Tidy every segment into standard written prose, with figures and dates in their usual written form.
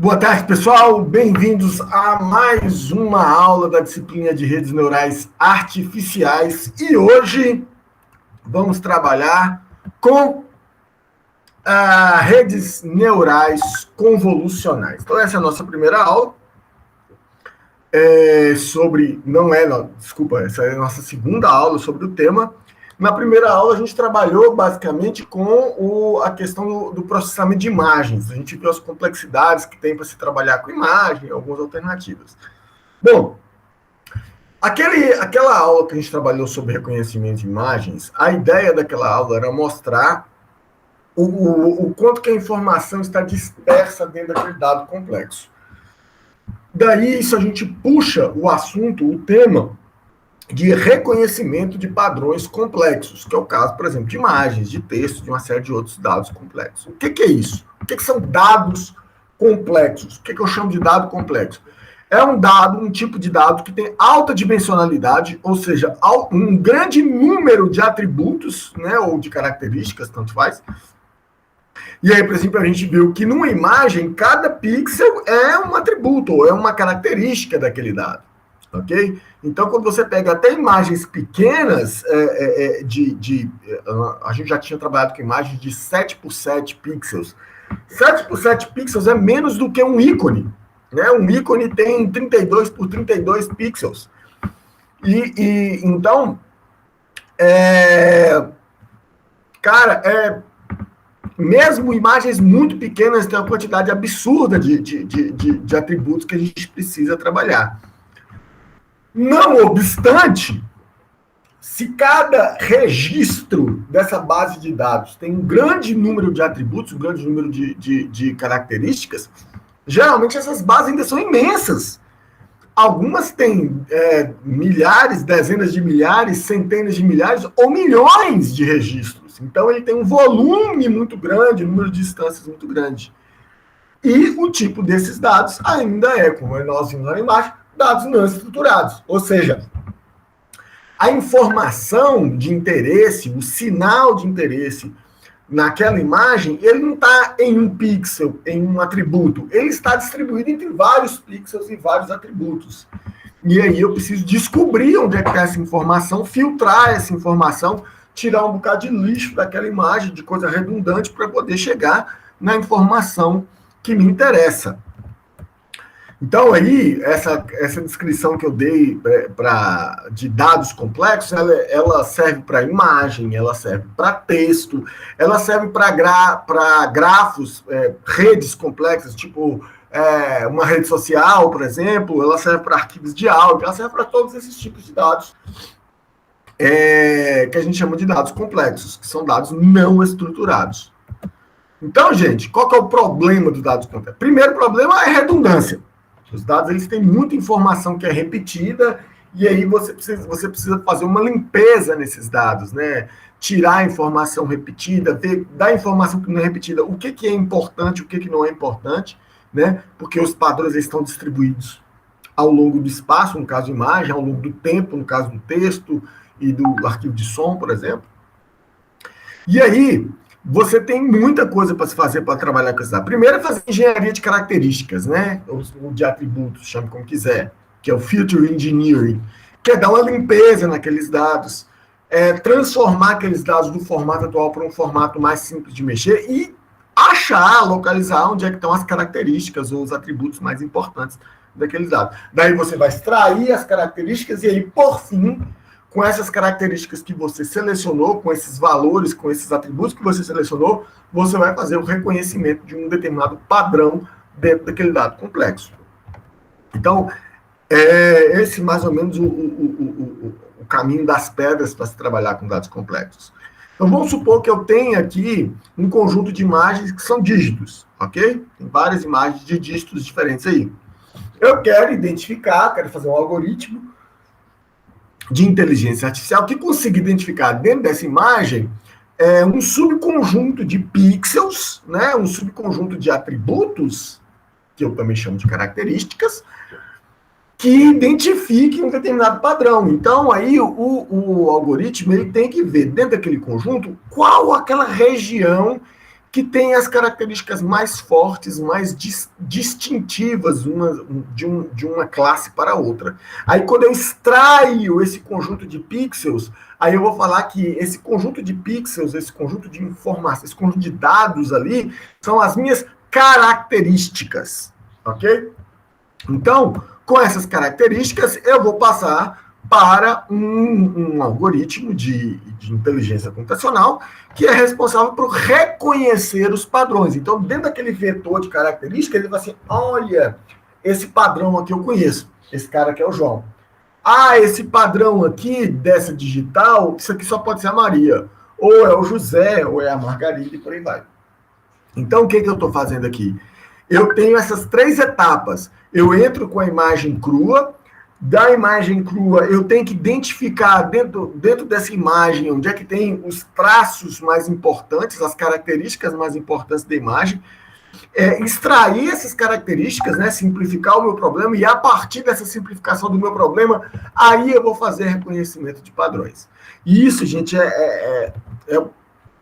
Boa tarde, pessoal. Bem-vindos a mais uma aula da disciplina de redes neurais artificiais. E hoje vamos trabalhar com redes neurais convolucionais. Então, essa é a nossa primeira aula. Essa é a nossa segunda aula sobre o tema. Na primeira aula, a gente trabalhou basicamente com a questão do processamento de imagens. A gente viu as complexidades que tem para se trabalhar com imagem, algumas alternativas. Bom, aquela aula que a gente trabalhou sobre reconhecimento de imagens, a ideia daquela aula era mostrar o quanto que a informação está dispersa dentro daquele dado complexo. Daí, isso a gente puxa o assunto, o tema, de reconhecimento de padrões complexos, que é o caso, por exemplo, de imagens, de texto, de uma série de outros dados complexos. O que é isso? O que são dados complexos? O que eu chamo de dado complexo? É um tipo de dado que tem alta dimensionalidade, ou seja, um grande número de atributos, né, ou de características, tanto faz. E aí, por exemplo, a gente viu que numa imagem, cada pixel é um atributo, ou é uma característica daquele dado. Ok? Então, quando você pega até imagens pequenas, a gente já tinha trabalhado com imagens de 7 por 7 pixels. 7 por 7 pixels é menos do que um ícone. Né? Um ícone tem 32 por 32 pixels. Então, mesmo imagens muito pequenas têm uma quantidade absurda de atributos que a gente precisa trabalhar. Não obstante, se cada registro dessa base de dados tem um grande número de atributos, um grande número de características, geralmente essas bases ainda são imensas. Algumas têm milhares, dezenas de milhares, centenas de milhares ou milhões de registros. Então, ele tem um volume muito grande, um número de instâncias muito grande. E o tipo desses dados ainda é, como nós vimos lá embaixo, dados não estruturados. Ou seja, a informação de interesse, o sinal de interesse naquela imagem, ele não está em um pixel, em um atributo. Ele está distribuído entre vários pixels e vários atributos. E aí eu preciso descobrir onde é que está essa informação, filtrar essa informação, tirar um bocado de lixo daquela imagem, de coisa redundante, para poder chegar na informação que me interessa. Então, aí, essa descrição que eu dei de dados complexos, ela serve para imagem, ela serve para texto, ela serve para grafos, redes complexas, tipo uma rede social, por exemplo, ela serve para arquivos de áudio, ela serve para todos esses tipos de dados que a gente chama de dados complexos, que são dados não estruturados. Então, gente, qual que é o problema dos dados complexos? Primeiro problema é redundância. Os dados, eles têm muita informação que é repetida, e aí você precisa fazer uma limpeza nesses dados, né? Tirar a informação repetida, ver da informação que não é repetida, o que é importante, o que não é importante, né? Porque os padrões estão distribuídos ao longo do espaço, no caso de imagem, ao longo do tempo, no caso do texto e do arquivo de som, por exemplo. E aí, você tem muita coisa para se fazer para trabalhar com esses dados. Primeiro é fazer engenharia de características, né? Ou de atributos, chame como quiser, que é o Feature Engineering, que é dar uma limpeza naqueles dados, transformar aqueles dados do formato atual para um formato mais simples de mexer e localizar onde é que estão as características ou os atributos mais importantes daqueles dados. Daí você vai extrair as características e aí, por fim, com essas características que você selecionou, com esses valores, com esses atributos que você selecionou, você vai fazer o reconhecimento de um determinado padrão dentro daquele dado complexo. Então, esse mais ou menos o caminho das pedras para se trabalhar com dados complexos. Então, vamos supor que eu tenha aqui um conjunto de imagens que são dígitos, ok? Tem várias imagens de dígitos diferentes aí. Eu quero identificar, quero fazer um algoritmo de inteligência artificial que consiga identificar dentro dessa imagem um subconjunto de pixels, né, um subconjunto de atributos, que eu também chamo de características, que identifiquem um determinado padrão. Então, aí o algoritmo ele tem que ver dentro daquele conjunto qual aquela região que tem as características mais fortes, mais distintivas de uma classe para outra. Aí, quando eu extraio esse conjunto de pixels, aí eu vou falar que esse conjunto de pixels, esse conjunto de informações, esse conjunto de dados ali, são as minhas características, ok? Então, com essas características, eu vou passar para um algoritmo de inteligência computacional que é responsável por reconhecer os padrões. Então, dentro daquele vetor de características, ele vai assim, olha, esse padrão aqui eu conheço, esse cara aqui é o João. Ah, esse padrão aqui, dessa digital, isso aqui só pode ser a Maria, ou é o José, ou é a Margarida, e por aí vai. Então, o que eu estou fazendo aqui? Eu tenho essas 3 etapas. Eu entro com a imagem crua, da imagem crua eu tenho que identificar dentro dessa imagem onde é que tem os traços mais importantes, as características mais importantes da imagem, extrair essas características, né, simplificar o meu problema, e a partir dessa simplificação do meu problema, aí eu vou fazer reconhecimento de padrões. E isso, gente,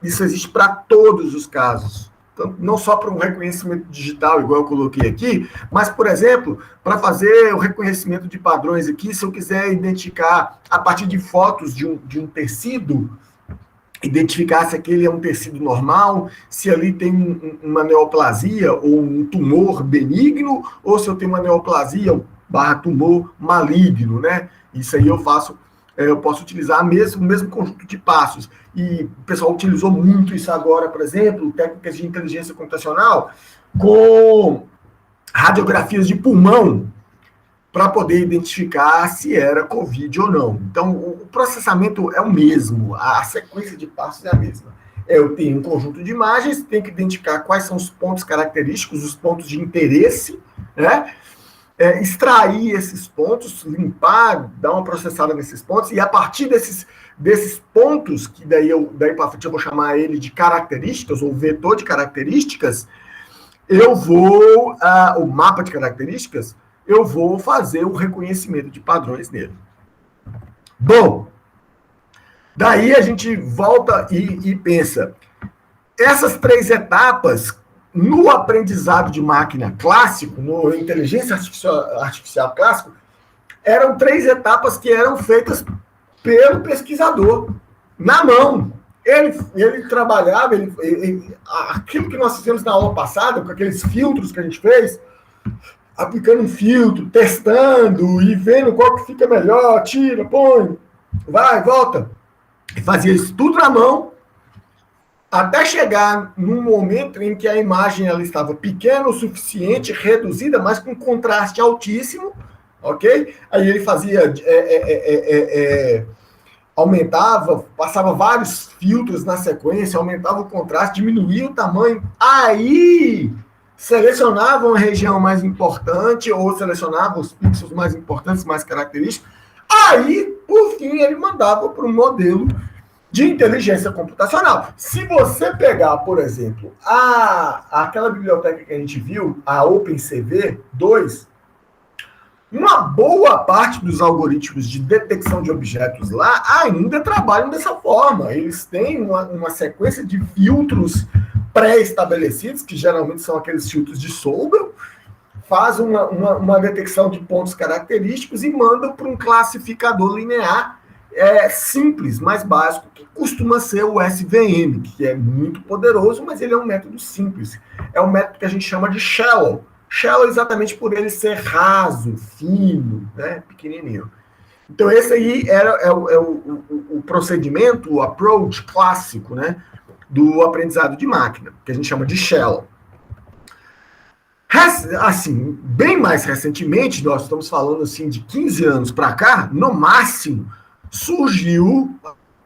isso existe para todos os casos. Então, não só para um reconhecimento digital, igual eu coloquei aqui, mas, por exemplo, para fazer o reconhecimento de padrões aqui, se eu quiser identificar, a partir de fotos de um tecido, identificar se aquele é um tecido normal, se ali tem uma neoplasia ou um tumor benigno, ou se eu tenho uma neoplasia / tumor maligno, né? Isso aí eu posso utilizar o mesmo conjunto de passos. E o pessoal utilizou muito isso agora, por exemplo, técnicas de inteligência computacional com radiografias de pulmão para poder identificar se era Covid ou não. Então, o processamento é o mesmo, a sequência de passos é a mesma. Eu tenho um conjunto de imagens, tenho que identificar quais são os pontos característicos, os pontos de interesse, né? Extrair esses pontos, limpar, dar uma processada nesses pontos, e a partir desses pontos, que daí para frente eu vou chamar ele de características, ou vetor de características, o mapa de características, eu vou fazer o reconhecimento de padrões nele. Bom, daí a gente volta e pensa, essas 3 etapas, no aprendizado de máquina clássico, no inteligência artificial clássico, eram 3 etapas que eram feitas pelo pesquisador, na mão. Ele trabalhava, aquilo que nós fizemos na aula passada, com aqueles filtros que a gente fez, aplicando um filtro, testando e vendo qual que fica melhor, tira, põe, vai, volta. E fazia isso tudo na mão, até chegar num momento em que a imagem ela estava pequena o suficiente, reduzida, mas com contraste altíssimo, ok? Aí ele fazia, aumentava, passava vários filtros na sequência, aumentava o contraste, diminuía o tamanho, aí selecionava uma região mais importante ou selecionava os pixels mais importantes, mais característicos, aí, por fim, ele mandava para um modelo de inteligência computacional. Se você pegar, por exemplo, aquela biblioteca que a gente viu, a OpenCV 2, uma boa parte dos algoritmos de detecção de objetos lá ainda trabalham dessa forma. Eles têm uma sequência de filtros pré-estabelecidos, que geralmente são aqueles filtros de Sobel, faz uma detecção de pontos característicos e manda para um classificador linear simples, mais básico, que costuma ser o SVM, que é muito poderoso, mas ele é um método simples. É um método que a gente chama de shallow. Shallow exatamente por ele ser raso, fino, né, pequenininho. Então esse aí é o procedimento, o approach clássico, né, do aprendizado de máquina, que a gente chama de shallow. Assim, bem mais recentemente, nós estamos falando assim de 15 anos para cá, no máximo, surgiu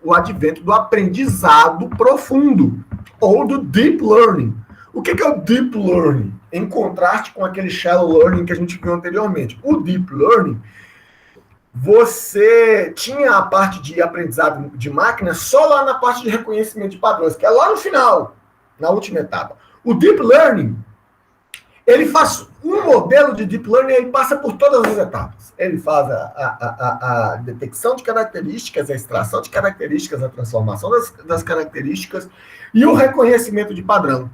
o advento do aprendizado profundo, ou do deep learning. O que é o deep learning? Em contraste com aquele shallow learning que a gente viu anteriormente. O deep learning, você tinha a parte de aprendizado de máquina só lá na parte de reconhecimento de padrões, que é lá no final, na última etapa. O deep learning, ele faz um modelo de deep learning e passa por todas as etapas. Ele faz a detecção de características, a extração de características, a transformação das características e o reconhecimento de padrão.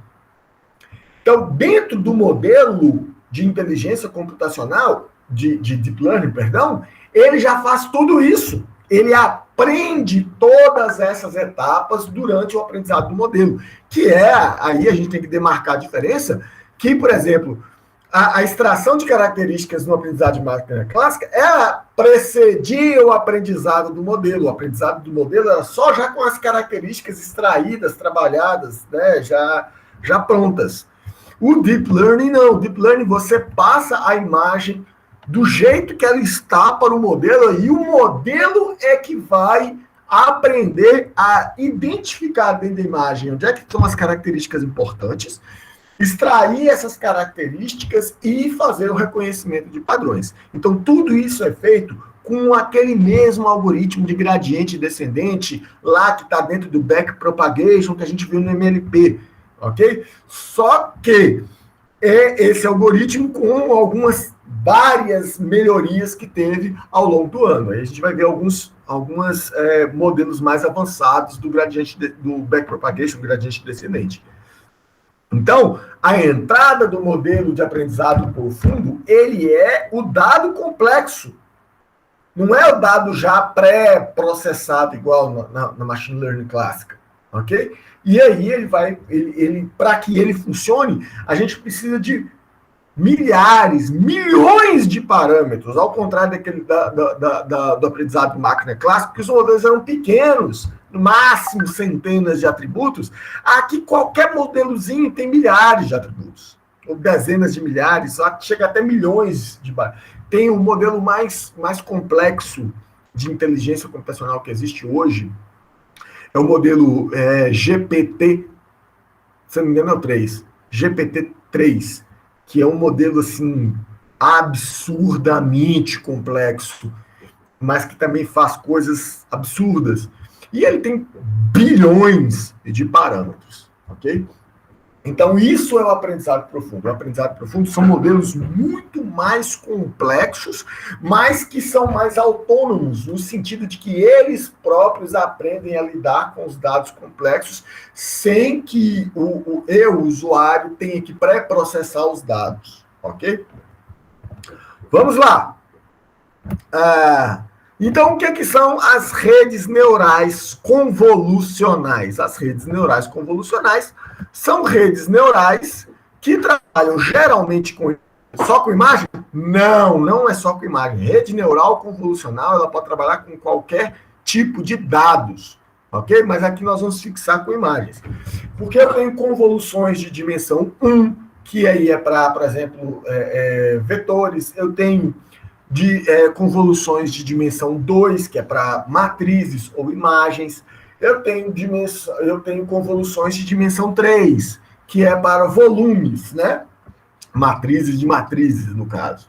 Então, dentro do modelo de inteligência computacional, de deep learning, perdão, ele já faz tudo isso. Ele aprende todas essas etapas durante o aprendizado do modelo, que é, aí a gente tem que demarcar a diferença, que, por exemplo, a extração de características no aprendizado de máquina clássica, ela precedia o aprendizado do modelo. O aprendizado do modelo era só já com as características extraídas, trabalhadas, né, já prontas. O Deep Learning não. O Deep Learning você passa a imagem do jeito que ela está para o modelo e o modelo é que vai aprender a identificar dentro da imagem onde é que estão as características importantes, extrair essas características e fazer o reconhecimento de padrões. Então, tudo isso é feito com aquele mesmo algoritmo de gradiente descendente, lá que está dentro do backpropagation, que a gente viu no MLP, ok? Só que é esse algoritmo com algumas várias melhorias que teve ao longo do ano. Aí a gente vai ver alguns modelos mais avançados do gradiente do backpropagation, gradiente descendente. Então, a entrada do modelo de aprendizado profundo, ele é o dado complexo. Não é o dado já pré-processado igual na machine learning clássica, ok? E aí ele para que ele funcione, a gente precisa de milhares, milhões de parâmetros, ao contrário daquele do aprendizado de máquina clássica, que os modelos eram pequenos, no máximo centenas de atributos. Aqui qualquer modelozinho tem milhares de atributos, ou dezenas de milhares, chega até milhões de. Tem o modelo mais complexo de inteligência computacional que existe hoje, é o modelo GPT, se não me engano é o 3, GPT-3, que é um modelo assim absurdamente complexo, mas que também faz coisas absurdas. E ele tem bilhões de parâmetros, ok? Então, isso é o aprendizado profundo. O aprendizado profundo são modelos muito mais complexos, mas que são mais autônomos, no sentido de que eles próprios aprendem a lidar com os dados complexos, sem que o usuário, tenha que pré-processar os dados, ok? Vamos lá. Então, o que são as redes neurais convolucionais? As redes neurais convolucionais são redes neurais que trabalham geralmente só com imagem? Não é só com imagem. Rede neural convolucional, ela pode trabalhar com qualquer tipo de dados, ok? Mas aqui nós vamos fixar com imagens. Porque eu tenho convoluções de dimensão 1, que aí é para, por exemplo, vetores. Eu tenho convoluções de dimensão 2, que é para matrizes ou imagens. Eu tenho convoluções de dimensão 3, que é para volumes, né? Matrizes de matrizes, no caso.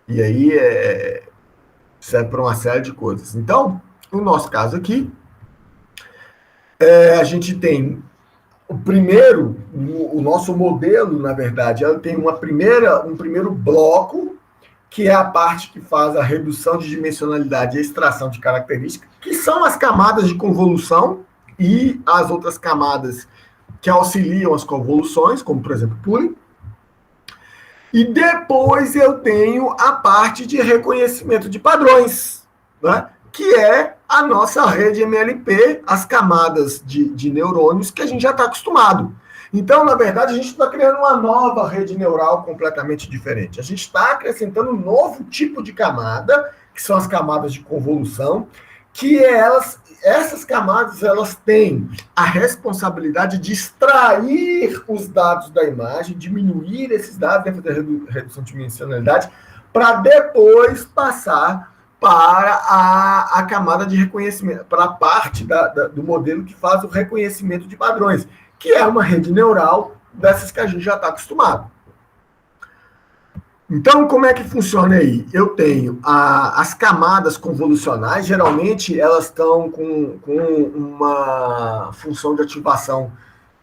E aí serve para uma série de coisas. Então, no nosso caso aqui, a gente tem o nosso modelo, na verdade, ela tem um primeiro bloco, que é a parte que faz a redução de dimensionalidade e a extração de características, que são as camadas de convolução e as outras camadas que auxiliam as convoluções, como, por exemplo, pooling. E depois eu tenho a parte de reconhecimento de padrões, né? Que é a nossa rede MLP, as camadas de neurônios que a gente já está acostumado. Então, na verdade, a gente está criando uma nova rede neural completamente diferente. A gente está acrescentando um novo tipo de camada, que são as camadas de convolução, que essas camadas elas têm a responsabilidade de extrair os dados da imagem, diminuir esses dados dentro da redução de dimensionalidade, para depois passar para a camada de reconhecimento, para a parte do modelo que faz o reconhecimento de padrões, que é uma rede neural dessas que a gente já está acostumado. Então, como é que funciona aí? Eu tenho as camadas convolucionais, geralmente elas estão com uma função de ativação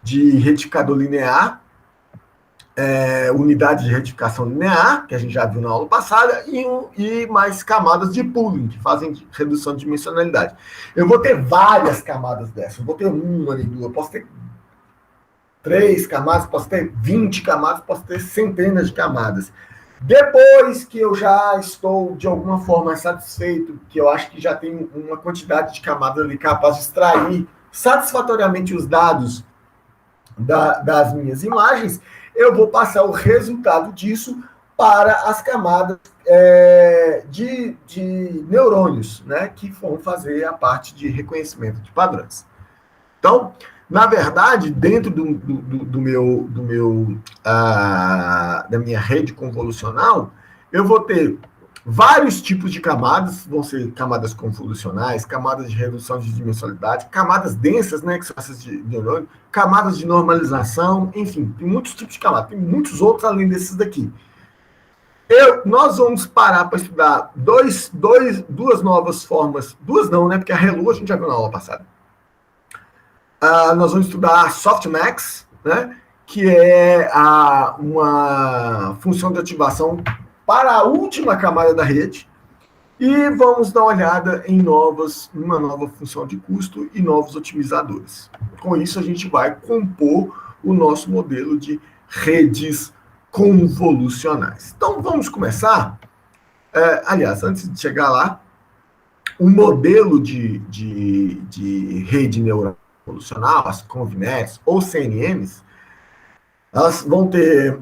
de retificador linear, unidade de retificação linear, que a gente já viu na aula passada, e mais camadas de pooling, que fazem redução de dimensionalidade. Eu vou ter várias camadas dessas, eu vou ter uma, nem duas, eu posso ter 3 camadas, posso ter 20 camadas, posso ter centenas de camadas. Depois que eu já estou, de alguma forma, satisfeito, que eu acho que já tem uma quantidade de camadas ali capaz de extrair satisfatoriamente os dados das minhas imagens, eu vou passar o resultado disso para as camadas de neurônios, né, que vão fazer a parte de reconhecimento de padrões. Então, na verdade, dentro da minha rede convolucional, eu vou ter vários tipos de camadas, vão ser camadas convolucionais, camadas de redução de dimensionalidade, camadas densas, né, que são essas de neurônio, camadas de normalização, enfim, tem muitos tipos de camadas, tem muitos outros além desses daqui. Nós vamos parar para estudar duas novas formas, duas não, né, porque a ReLU a gente já viu na aula passada. Nós vamos estudar a Softmax, né, que é uma função de ativação para a última camada da rede, e vamos dar uma olhada em uma nova função de custo e novos otimizadores. Com isso, a gente vai compor o nosso modelo de redes convolucionais. Então, vamos começar. Aliás, antes de chegar lá, o modelo de rede neural convolucional, as ConvNets ou CNNs, elas vão ter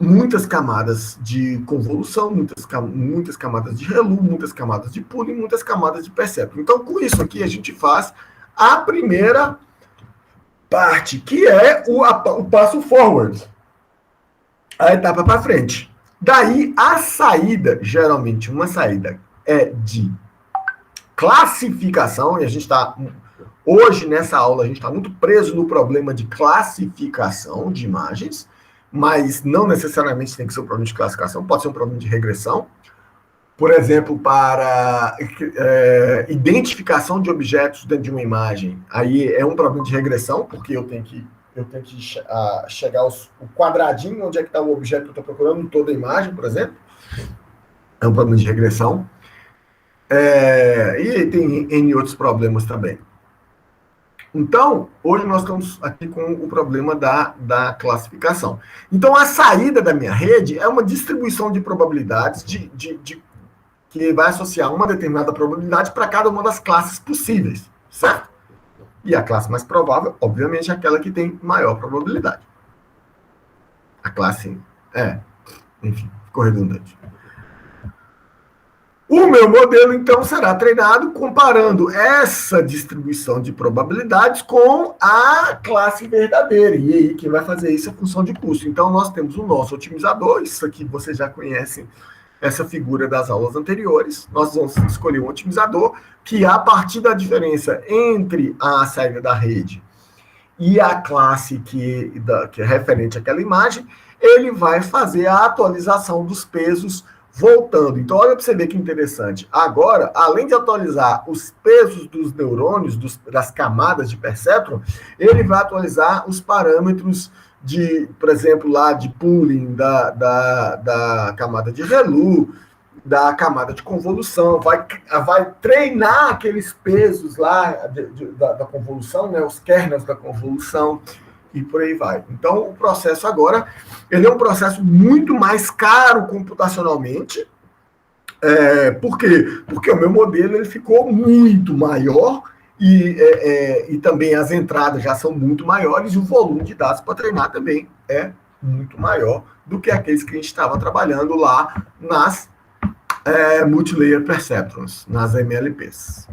muitas camadas de convolução, muitas camadas de ReLU, muitas camadas de pooling, muitas camadas de perceptron. Então, com isso aqui, a gente faz a primeira parte, que é o passo forward, a etapa para frente. Daí, a saída, geralmente, uma saída é de classificação, e a gente está... Hoje, nessa aula, a gente está muito preso no problema de classificação de imagens, mas não necessariamente tem que ser um problema de classificação, pode ser um problema de regressão. Por exemplo, para identificação de objetos dentro de uma imagem, aí é um problema de regressão, porque eu tenho que chegar o quadradinho onde é que está o objeto que eu estou procurando em toda a imagem, por exemplo. É um problema de regressão. E tem N outros problemas também. Então, hoje nós estamos aqui com o problema da classificação. Então, a saída da minha rede é uma distribuição de probabilidades que vai associar uma determinada probabilidade para cada uma das classes possíveis, certo? E a classe mais provável, obviamente, é aquela que tem maior probabilidade. A classe enfim, ficou redundante. O meu modelo, então, será treinado comparando essa distribuição de probabilidades com a classe verdadeira. E aí, quem vai fazer isso é a função de custo. Então, nós temos o nosso otimizador. Isso aqui vocês já conhecem, essa figura das aulas anteriores. Nós vamos escolher um otimizador que, a partir da diferença entre a saída da rede e a classe que é referente àquela imagem, ele vai fazer a atualização dos pesos voltando. Então, olha para você ver que interessante. Agora, além de atualizar os pesos dos neurônios, das camadas de perceptron, ele vai atualizar os parâmetros por exemplo, lá de pooling, da camada de ReLU, da camada de convolução, vai treinar aqueles pesos lá da convolução, né, os kernels da convolução, e por aí vai. Então, o processo agora, ele é um processo muito mais caro computacionalmente. Por quê? Porque o meu modelo ele ficou muito maior e também as entradas já são muito maiores e o volume de dados para treinar também é muito maior do que aqueles que a gente estava trabalhando lá nas Multilayer Perceptrons, nas MLPs.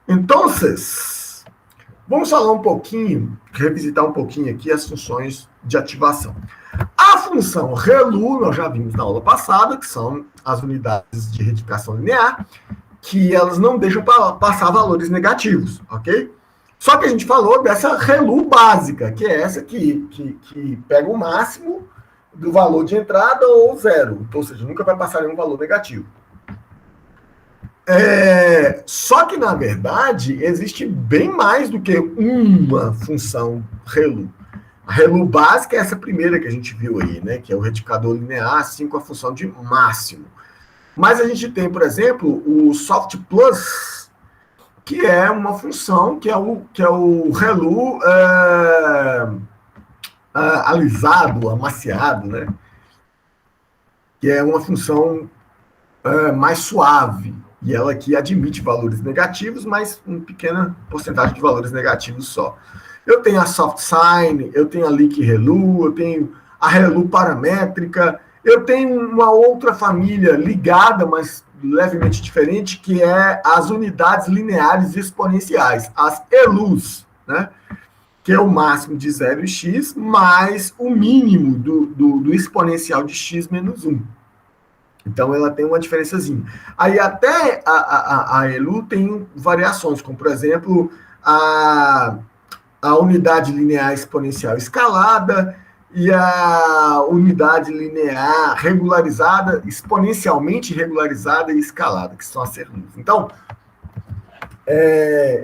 Então, vamos falar um pouquinho, revisitar um pouquinho aqui as funções de ativação. A função ReLU, nós já vimos na aula passada, que são as unidades de retificação linear, que elas não deixam passar valores negativos, ok? Só que a gente falou dessa ReLU básica, que é essa que pega o máximo do valor de entrada ou zero, ou seja, nunca vai passar nenhum valor negativo. Só que, na verdade, existe bem mais do que uma função ReLU. A ReLU básica é essa primeira que a gente viu aí, né? Que é o retificador linear, assim, com a função de máximo. Mas a gente tem, por exemplo, o Soft Plus, que é uma função que é o ReLU alisado, amaciado, né? Que é uma função mais suave, e ela aqui admite valores negativos, mas uma pequena porcentagem de valores negativos só. Eu tenho a soft sine, eu tenho a leak relu, eu tenho a relu paramétrica, eu tenho uma outra família ligada, mas levemente diferente, que é as unidades lineares exponenciais, as ELUs, né? Que é o máximo de 0 e x, mais o mínimo do exponencial de x menos 1. Então, ela tem uma diferençazinha. Aí, até a ELU tem variações, como, por exemplo, a unidade linear exponencial escalada e a unidade linear regularizada, exponencialmente regularizada e escalada, que são as CERLUs. Então,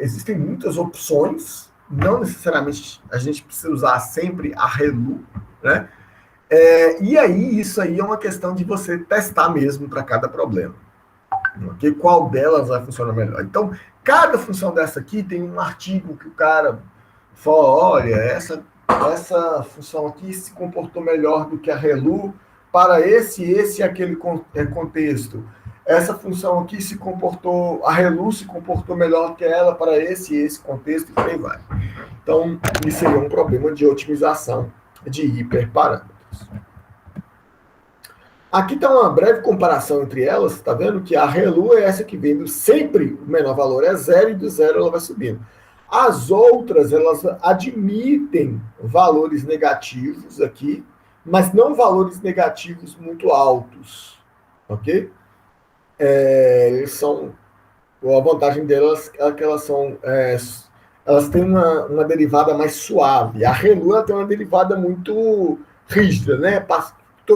existem muitas opções, não necessariamente a gente precisa usar sempre a ReLU, né? E aí, isso aí é uma questão de você testar mesmo para cada problema. Okay? Qual delas vai funcionar melhor? Então, cada função dessa aqui tem um artigo que o cara fala, olha, essa função aqui se comportou melhor do que a ReLU para esse e aquele contexto. Essa função aqui a ReLU se comportou melhor que ela para esse e esse contexto, e por aí vai. Então, isso seria um problema de otimização de hiperparâmetros. Aqui está uma breve comparação entre elas, está vendo que a ReLU é essa que vem sempre o menor valor é 0 e do 0 ela vai subindo. As outras, elas admitem valores negativos aqui, mas não valores negativos muito altos, ok? A vantagem delas é que elas têm uma derivada mais suave. A ReLU ela tem uma derivada muito rígida, né?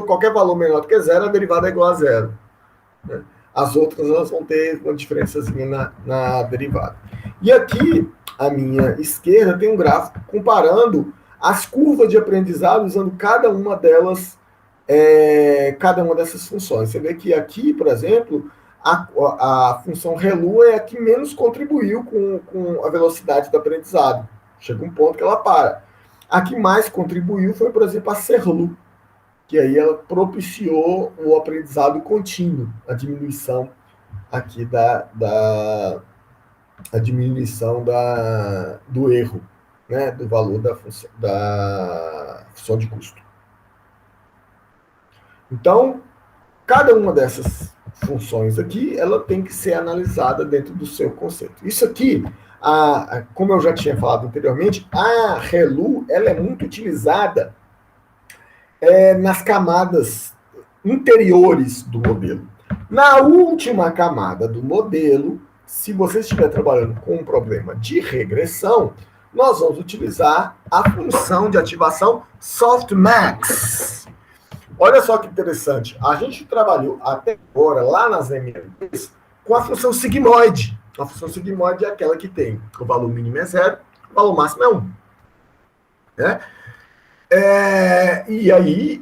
Qualquer valor menor do que 0, a derivada é igual a 0. Né? As outras elas vão ter uma diferençazinha na derivada. E aqui, à minha esquerda, tem um gráfico comparando as curvas de aprendizado usando cada uma delas, cada uma dessas funções. Você vê que aqui, por exemplo, a função ReLU é a que menos contribuiu com a velocidade do aprendizado. Chega um ponto que ela para. A que mais contribuiu foi, por exemplo, a CERLU, que aí ela propiciou o aprendizado contínuo, a diminuição aqui a diminuição do erro, né, do valor da função de custo. Então, cada uma dessas funções aqui, ela tem que ser analisada dentro do seu conceito. Isso aqui, como eu já tinha falado anteriormente, a ReLU ela é muito utilizada nas camadas interiores do modelo. Na última camada do modelo, se você estiver trabalhando com um problema de regressão, nós vamos utilizar a função de ativação softmax. Olha só que interessante. A gente trabalhou até agora, lá nas MLBs, com a função sigmoide. A função sigmoide é aquela que tem o valor mínimo é 0, o valor máximo é 1. Né? E aí,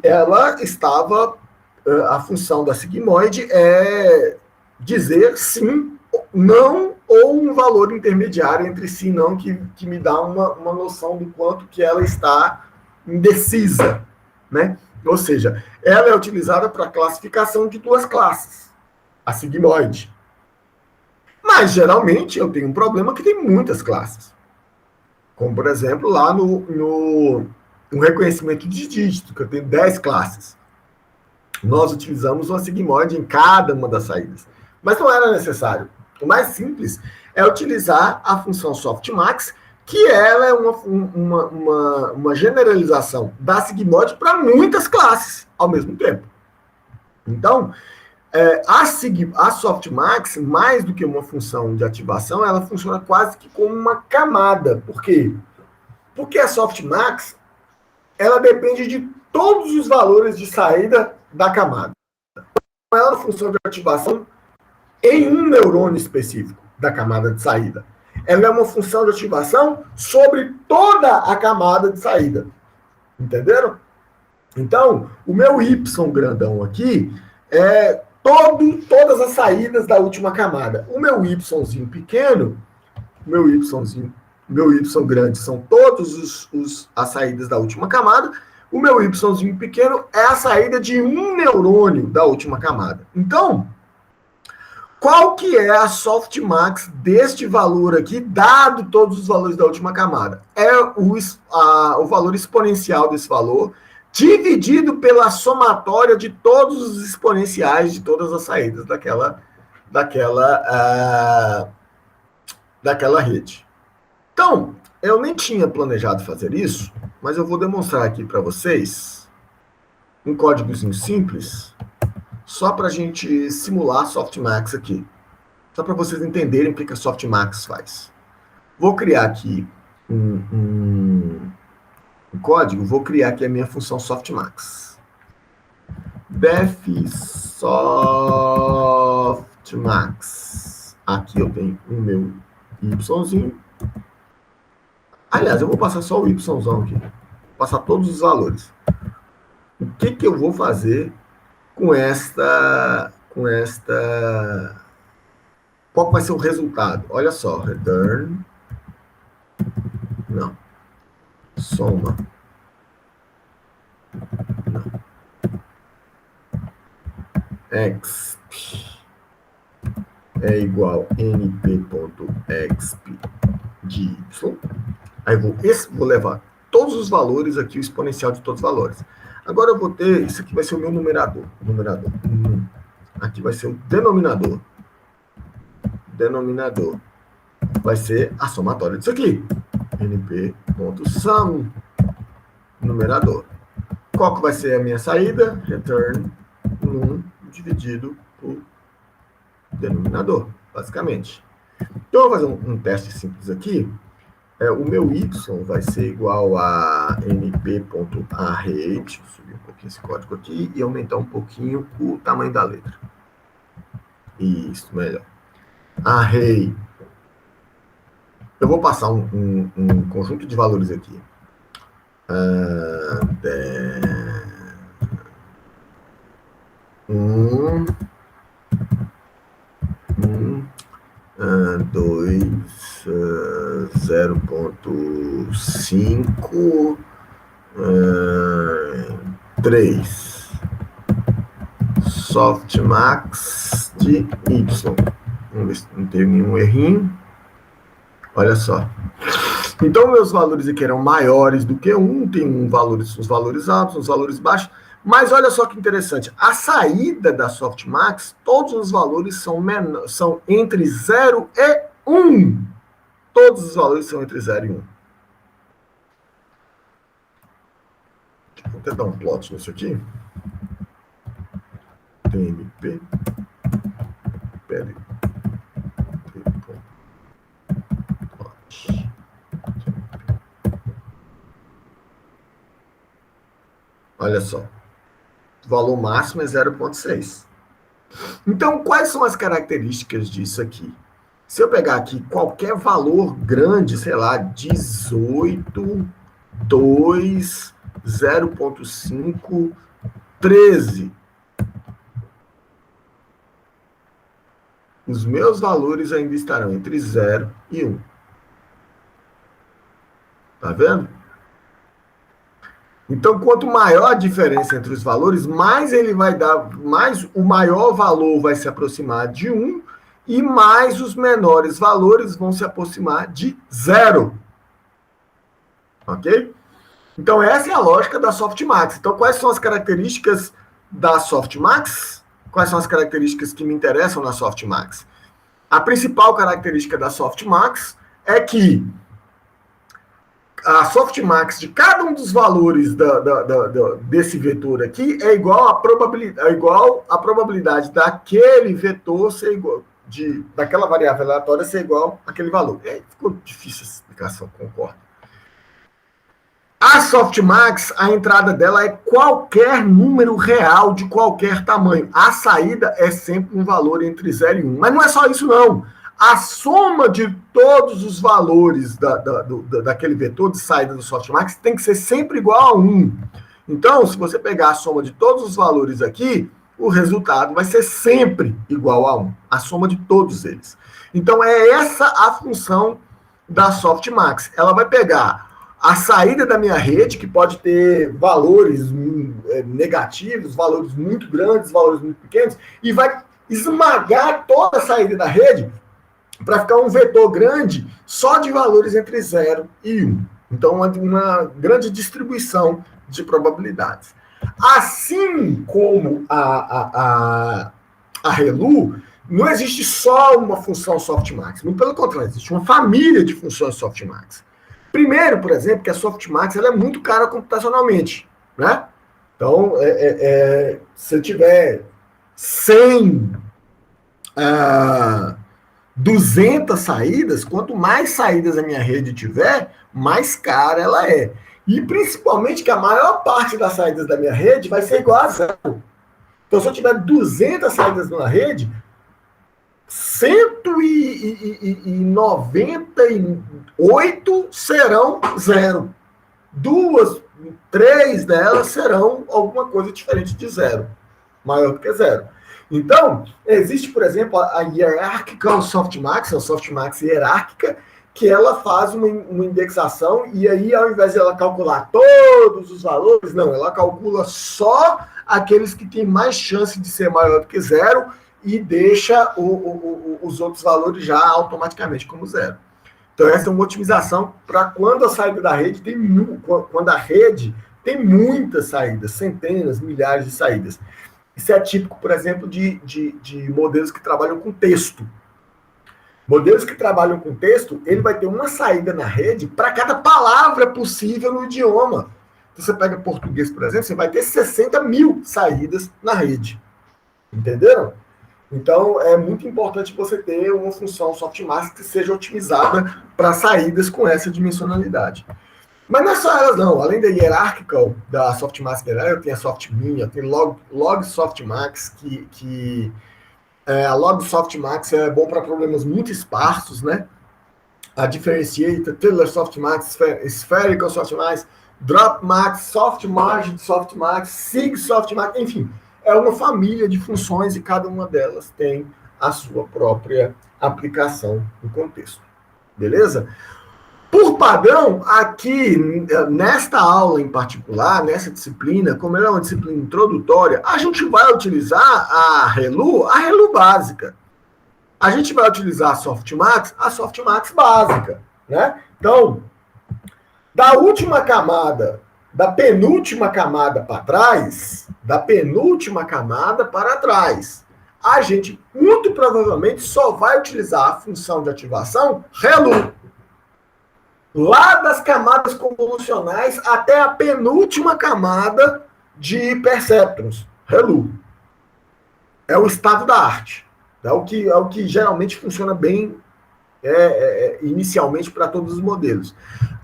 a função da sigmoide é dizer sim, não, ou um valor intermediário entre sim e não, que me dá uma noção do quanto que ela está indecisa, né? Ou seja, ela é utilizada para classificação de duas classes, a sigmoide. Mas, geralmente, eu tenho um problema que tem muitas classes. Como, por exemplo, lá no reconhecimento de dígito, que eu tenho 10 classes. Nós utilizamos uma sigmoide em cada uma das saídas. Mas não era necessário. O mais simples é utilizar a função softmax, que ela é uma generalização da sigmoide para muitas classes ao mesmo tempo. Então, a softmax, mais do que uma função de ativação, ela funciona quase que como uma camada. Por quê? Porque a softmax ela depende de todos os valores de saída da camada. Ela é uma função de ativação em um neurônio específico da camada de saída. Ela é uma função de ativação sobre toda a camada de saída. Entenderam? Então, o meu Y grandão aqui é todas as saídas da última camada. O meu Yzinho pequeno, meu Y grande são todos as saídas da última camada, o meu Yzinho pequeno é a saída de um neurônio da última camada. Então, qual que é a softmax deste valor aqui, dado todos os valores da última camada? É o valor exponencial desse valor, dividido pela somatória de todos os exponenciais de todas as saídas daquela rede. Então, eu nem tinha planejado fazer isso, mas eu vou demonstrar aqui para vocês um códigozinho simples, só para a gente simular a softmax aqui. Só para vocês entenderem o que a softmax faz. Vou criar aqui um código, vou criar aqui a minha função softmax. Def softmax. Aqui eu tenho o meu Yzinho. Aliás, eu vou passar só o Yzão aqui. Vou passar todos os valores. O que eu vou fazer com esta... Qual vai ser o resultado? Olha só. Return. Não. Soma. Não. Exp é igual np.exp de y. Aí vou levar todos os valores aqui, o exponencial de todos os valores. Agora eu vou ter, isso aqui vai ser o meu numerador. Aqui vai ser o denominador. Denominador vai ser a somatória disso aqui. np.sum. Numerador. Qual que vai ser a minha saída? Return 1 dividido por denominador, basicamente. Então, eu vou fazer um teste simples aqui. O meu y vai ser igual a np.array. Deixa eu subir um pouquinho esse código aqui e aumentar um pouquinho o tamanho da letra. Isso, melhor. Array. Eu vou passar um conjunto de valores aqui. 2, 0.5, 3. Softmax de Y. Vamos ver se não tem nenhum errinho. Olha só. Então, meus valores aqui eram maiores do que 1, tem os valores altos, os valores baixos. Mas olha só que interessante, a saída da softmax, todos os valores são entre 0 e 1. Todos os valores são entre 0 e 1. Vou até dar um plot nisso aqui. TMP. Plot. Olha só. O valor máximo é 0,6. Então, quais são as características disso aqui? Se eu pegar aqui qualquer valor grande, sei lá, 18, 2, 0,5, 13. Os meus valores ainda estarão entre 0 e 1. Tá vendo? Então, quanto maior a diferença entre os valores, mais ele vai dar, mais o maior valor vai se aproximar de 1 e mais os menores valores vão se aproximar de 0. Ok? Então, essa é a lógica da softmax. Então, quais são as características da softmax? Quais são as características que me interessam na softmax? A principal característica da softmax é que a softmax de cada um dos valores desse vetor aqui é igual à probabilidade daquele vetor ser igual, daquela variável aleatória ser igual àquele valor. Ficou difícil essa explicação, concordo. A softmax, a entrada dela é qualquer número real de qualquer tamanho. A saída é sempre um valor entre 0 e 1. Mas não é só isso, não. A soma de todos os valores daquele vetor de saída do softmax tem que ser sempre igual a 1. Então, se você pegar a soma de todos os valores aqui, o resultado vai ser sempre igual a 1. A soma de todos eles. Então, é essa a função da Softmax. Ela vai pegar a saída da minha rede, que pode ter valores negativos, valores muito grandes, valores muito pequenos, e vai esmagar toda a saída da rede para ficar um vetor grande só de valores entre 0 e 1. Então, uma grande distribuição de probabilidades. Assim como a ReLU, não existe só uma função softmax. Muito pelo contrário, existe uma família de funções softmax. Primeiro, por exemplo, que a softmax ela é muito cara computacionalmente, né? Então, se eu tiver 100, 200 saídas, quanto mais saídas a minha rede tiver, mais cara ela é. E principalmente que a maior parte das saídas da minha rede vai ser igual a 0. Então, se eu tiver 200 saídas numa rede, 198 serão 0. 2, 3 delas serão alguma coisa diferente de 0, maior do que 0. Então, existe, por exemplo, a Hierarchical Softmax, a Softmax hierárquica, que ela faz uma indexação e aí, ao invés de ela calcular todos os valores, não, ela calcula só aqueles que têm mais chance de ser maior do que 0 e deixa os outros valores já automaticamente como 0. Então, essa é uma otimização para quando a saída da rede quando a rede tem muitas saídas, centenas, milhares de saídas. Isso é típico, por exemplo, de modelos que trabalham com texto. Modelos que trabalham com texto, ele vai ter uma saída na rede para cada palavra possível no idioma. Então, você pega português, por exemplo, você vai ter 60 mil saídas na rede. Entenderam? Então, é muito importante você ter uma função softmax que seja otimizada para saídas com essa dimensionalidade. Mas não é só elas, não. Além da hierarchical, da softmax, eu tenho a softmin, eu tenho log softmax, a log softmax é bom para problemas muito esparsos, né? A differentiator, Taylor softmax, spherical softmax, dropmax, softmargin softmax, sig softmax, enfim. É uma família de funções e cada uma delas tem a sua própria aplicação no contexto. Beleza? Por padrão, aqui, nesta aula em particular, nessa disciplina, como ela é uma disciplina introdutória, a gente vai utilizar a ReLU básica. A gente vai utilizar a softmax básica, né? Então, da última camada, da penúltima camada para trás, a gente muito provavelmente só vai utilizar a função de ativação ReLU. Lá das camadas convolucionais até a penúltima camada de perceptrons, ReLU. É o estado da arte. É o que geralmente funciona bem inicialmente para todos os modelos.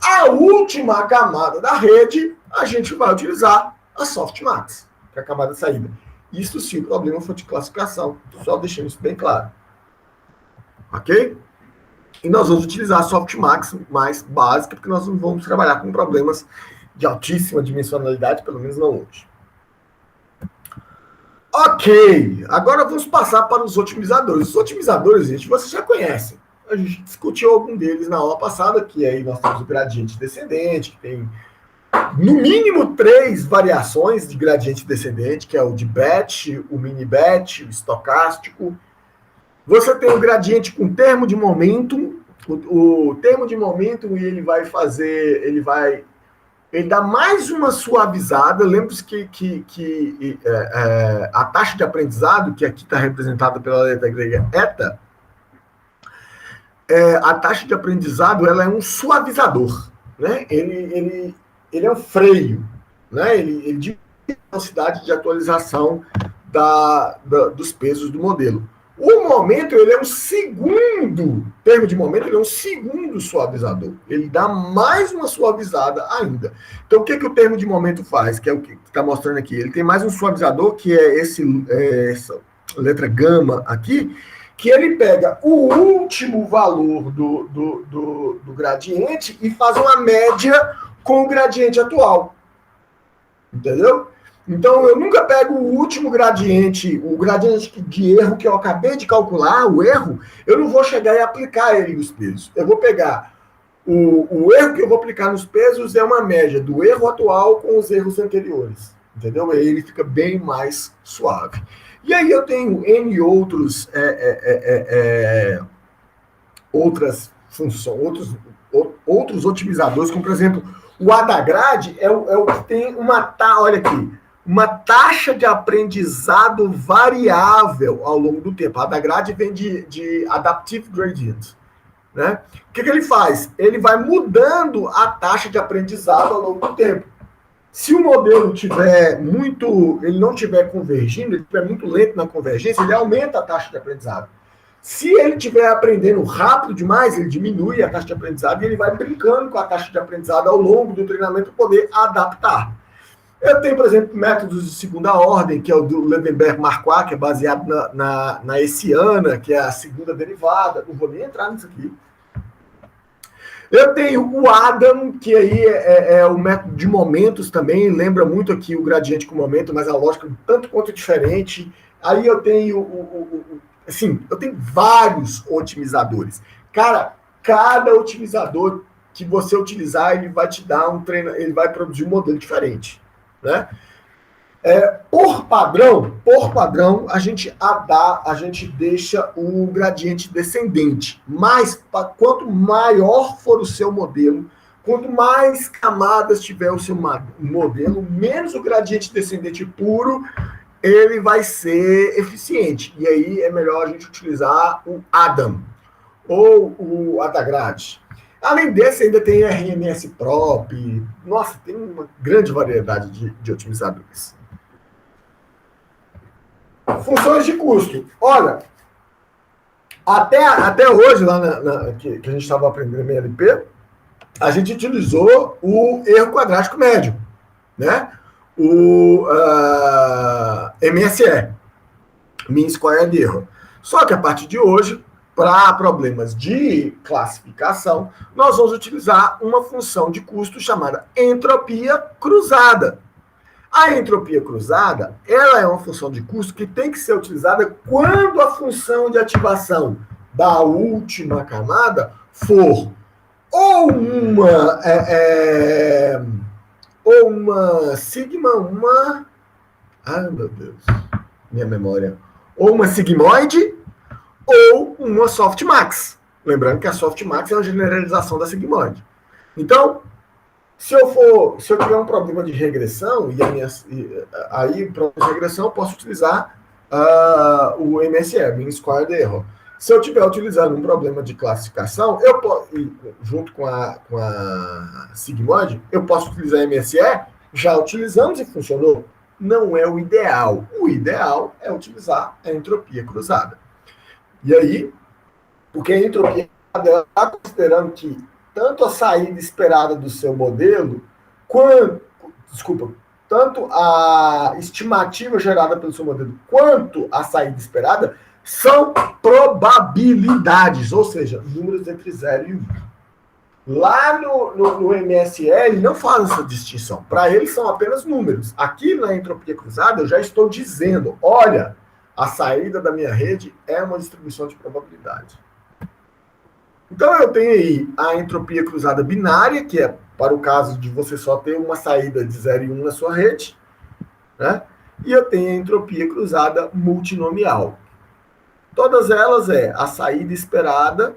A última camada da rede, a gente vai utilizar a softmax, que é a camada de saída. Isso se o problema for de classificação. Só deixando isso bem claro. Ok? E nós vamos utilizar a softmax mais básica, porque nós não vamos trabalhar com problemas de altíssima dimensionalidade, pelo menos não hoje. Ok, agora vamos passar para os otimizadores. Os otimizadores, gente, vocês já conhecem. A gente discutiu algum deles na aula passada, que aí nós temos o gradiente descendente, que tem no mínimo 3 variações de gradiente descendente, que é o de batch, o mini batch, o estocástico. Você tem o gradiente com termo de momento. O termo de momento ele dá mais uma suavizada. Lembre-se que a taxa de aprendizado, que aqui está representada pela letra grega eta, a taxa de aprendizado ela é um suavizador, né? Ele é um freio, né? Ele diminui a velocidade de atualização dos pesos do modelo. O momento, ele é um segundo, termo de momento, ele é um segundo suavizador. Ele dá mais uma suavizada ainda. Então, o que o termo de momento faz? Que é o que está mostrando aqui. Ele tem mais um suavizador, que é essa letra gama aqui, que ele pega o último valor do gradiente e faz uma média com o gradiente atual. Entendeu? Então, eu nunca pego o último gradiente, o gradiente de erro que eu acabei de calcular, o erro, eu não vou chegar e aplicar ele nos pesos. Eu vou pegar O erro que eu vou aplicar nos pesos é uma média do erro atual com os erros anteriores, entendeu? Aí ele fica bem mais suave. E aí eu tenho N outras funções, outros otimizadores, como por exemplo, o AdaGrad é o que tem olha aqui, uma taxa de aprendizado variável ao longo do tempo. A AdaGrad vem de Adaptive Gradient. Né? O que ele faz? Ele vai mudando a taxa de aprendizado ao longo do tempo. Se o modelo ele não estiver convergindo, ele estiver muito lento na convergência, ele aumenta a taxa de aprendizado. Se ele estiver aprendendo rápido demais, ele diminui a taxa de aprendizado e ele vai brincando com a taxa de aprendizado ao longo do treinamento para poder adaptar. Eu tenho, por exemplo, métodos de segunda ordem, que é o do Levenberg-Marquardt, que é baseado na hessiana, que é a segunda derivada. Não vou nem entrar nisso aqui. Eu tenho o Adam, que aí é o método de momentos também, lembra muito aqui o gradiente com momento, mas a lógica é um tanto quanto diferente. Aí eu tenho eu tenho vários otimizadores. Cara, cada otimizador que você utilizar, ele vai te dar ele vai produzir um modelo diferente. Né? Por padrão, a gente deixa o gradiente descendente. Mas quanto maior for o seu modelo, quanto mais camadas tiver o seu modelo, menos o gradiente descendente puro ele vai ser eficiente. E aí é melhor a gente utilizar o Adam ou o AdaGrad. Além desse, ainda tem RMS Prop. Nossa, tem uma grande variedade de otimizadores. Funções de custo. Olha, até hoje, lá que a gente estava aprendendo em MLP, a gente utilizou o erro quadrático médio, né? O MSE, Mean Squared Error. Só que a partir de hoje, para problemas de classificação, nós vamos utilizar uma função de custo chamada entropia cruzada. A entropia cruzada, ela é uma função de custo que tem que ser utilizada quando a função de ativação da última camada for ou uma sigma, ai meu Deus, minha memória, ou uma sigmoide ou uma softmax. Lembrando que a softmax é uma generalização da sigmoide. Então, se eu tiver um problema de regressão, aí para regressão eu posso utilizar o MSE, Mean Squared Error. Se eu estiver utilizando um problema de classificação, junto com a sigmoide, eu posso utilizar MSE, já utilizamos e funcionou. Não é o ideal. O ideal é utilizar a entropia cruzada. E aí, porque a entropia ela está considerando que tanto a saída esperada do seu modelo, tanto a estimativa gerada pelo seu modelo, quanto a saída esperada, são probabilidades, ou seja, números entre 0 e 1. Lá no MSE, ele não faz essa distinção. Para ele, são apenas números. Aqui na entropia cruzada, eu já estou dizendo, olha, a saída da minha rede é uma distribuição de probabilidade. Então, eu tenho aí a entropia cruzada binária, que é para o caso de você só ter uma saída de 0 e 1 na sua rede, né? E eu tenho a entropia cruzada multinomial. Todas elas a saída esperada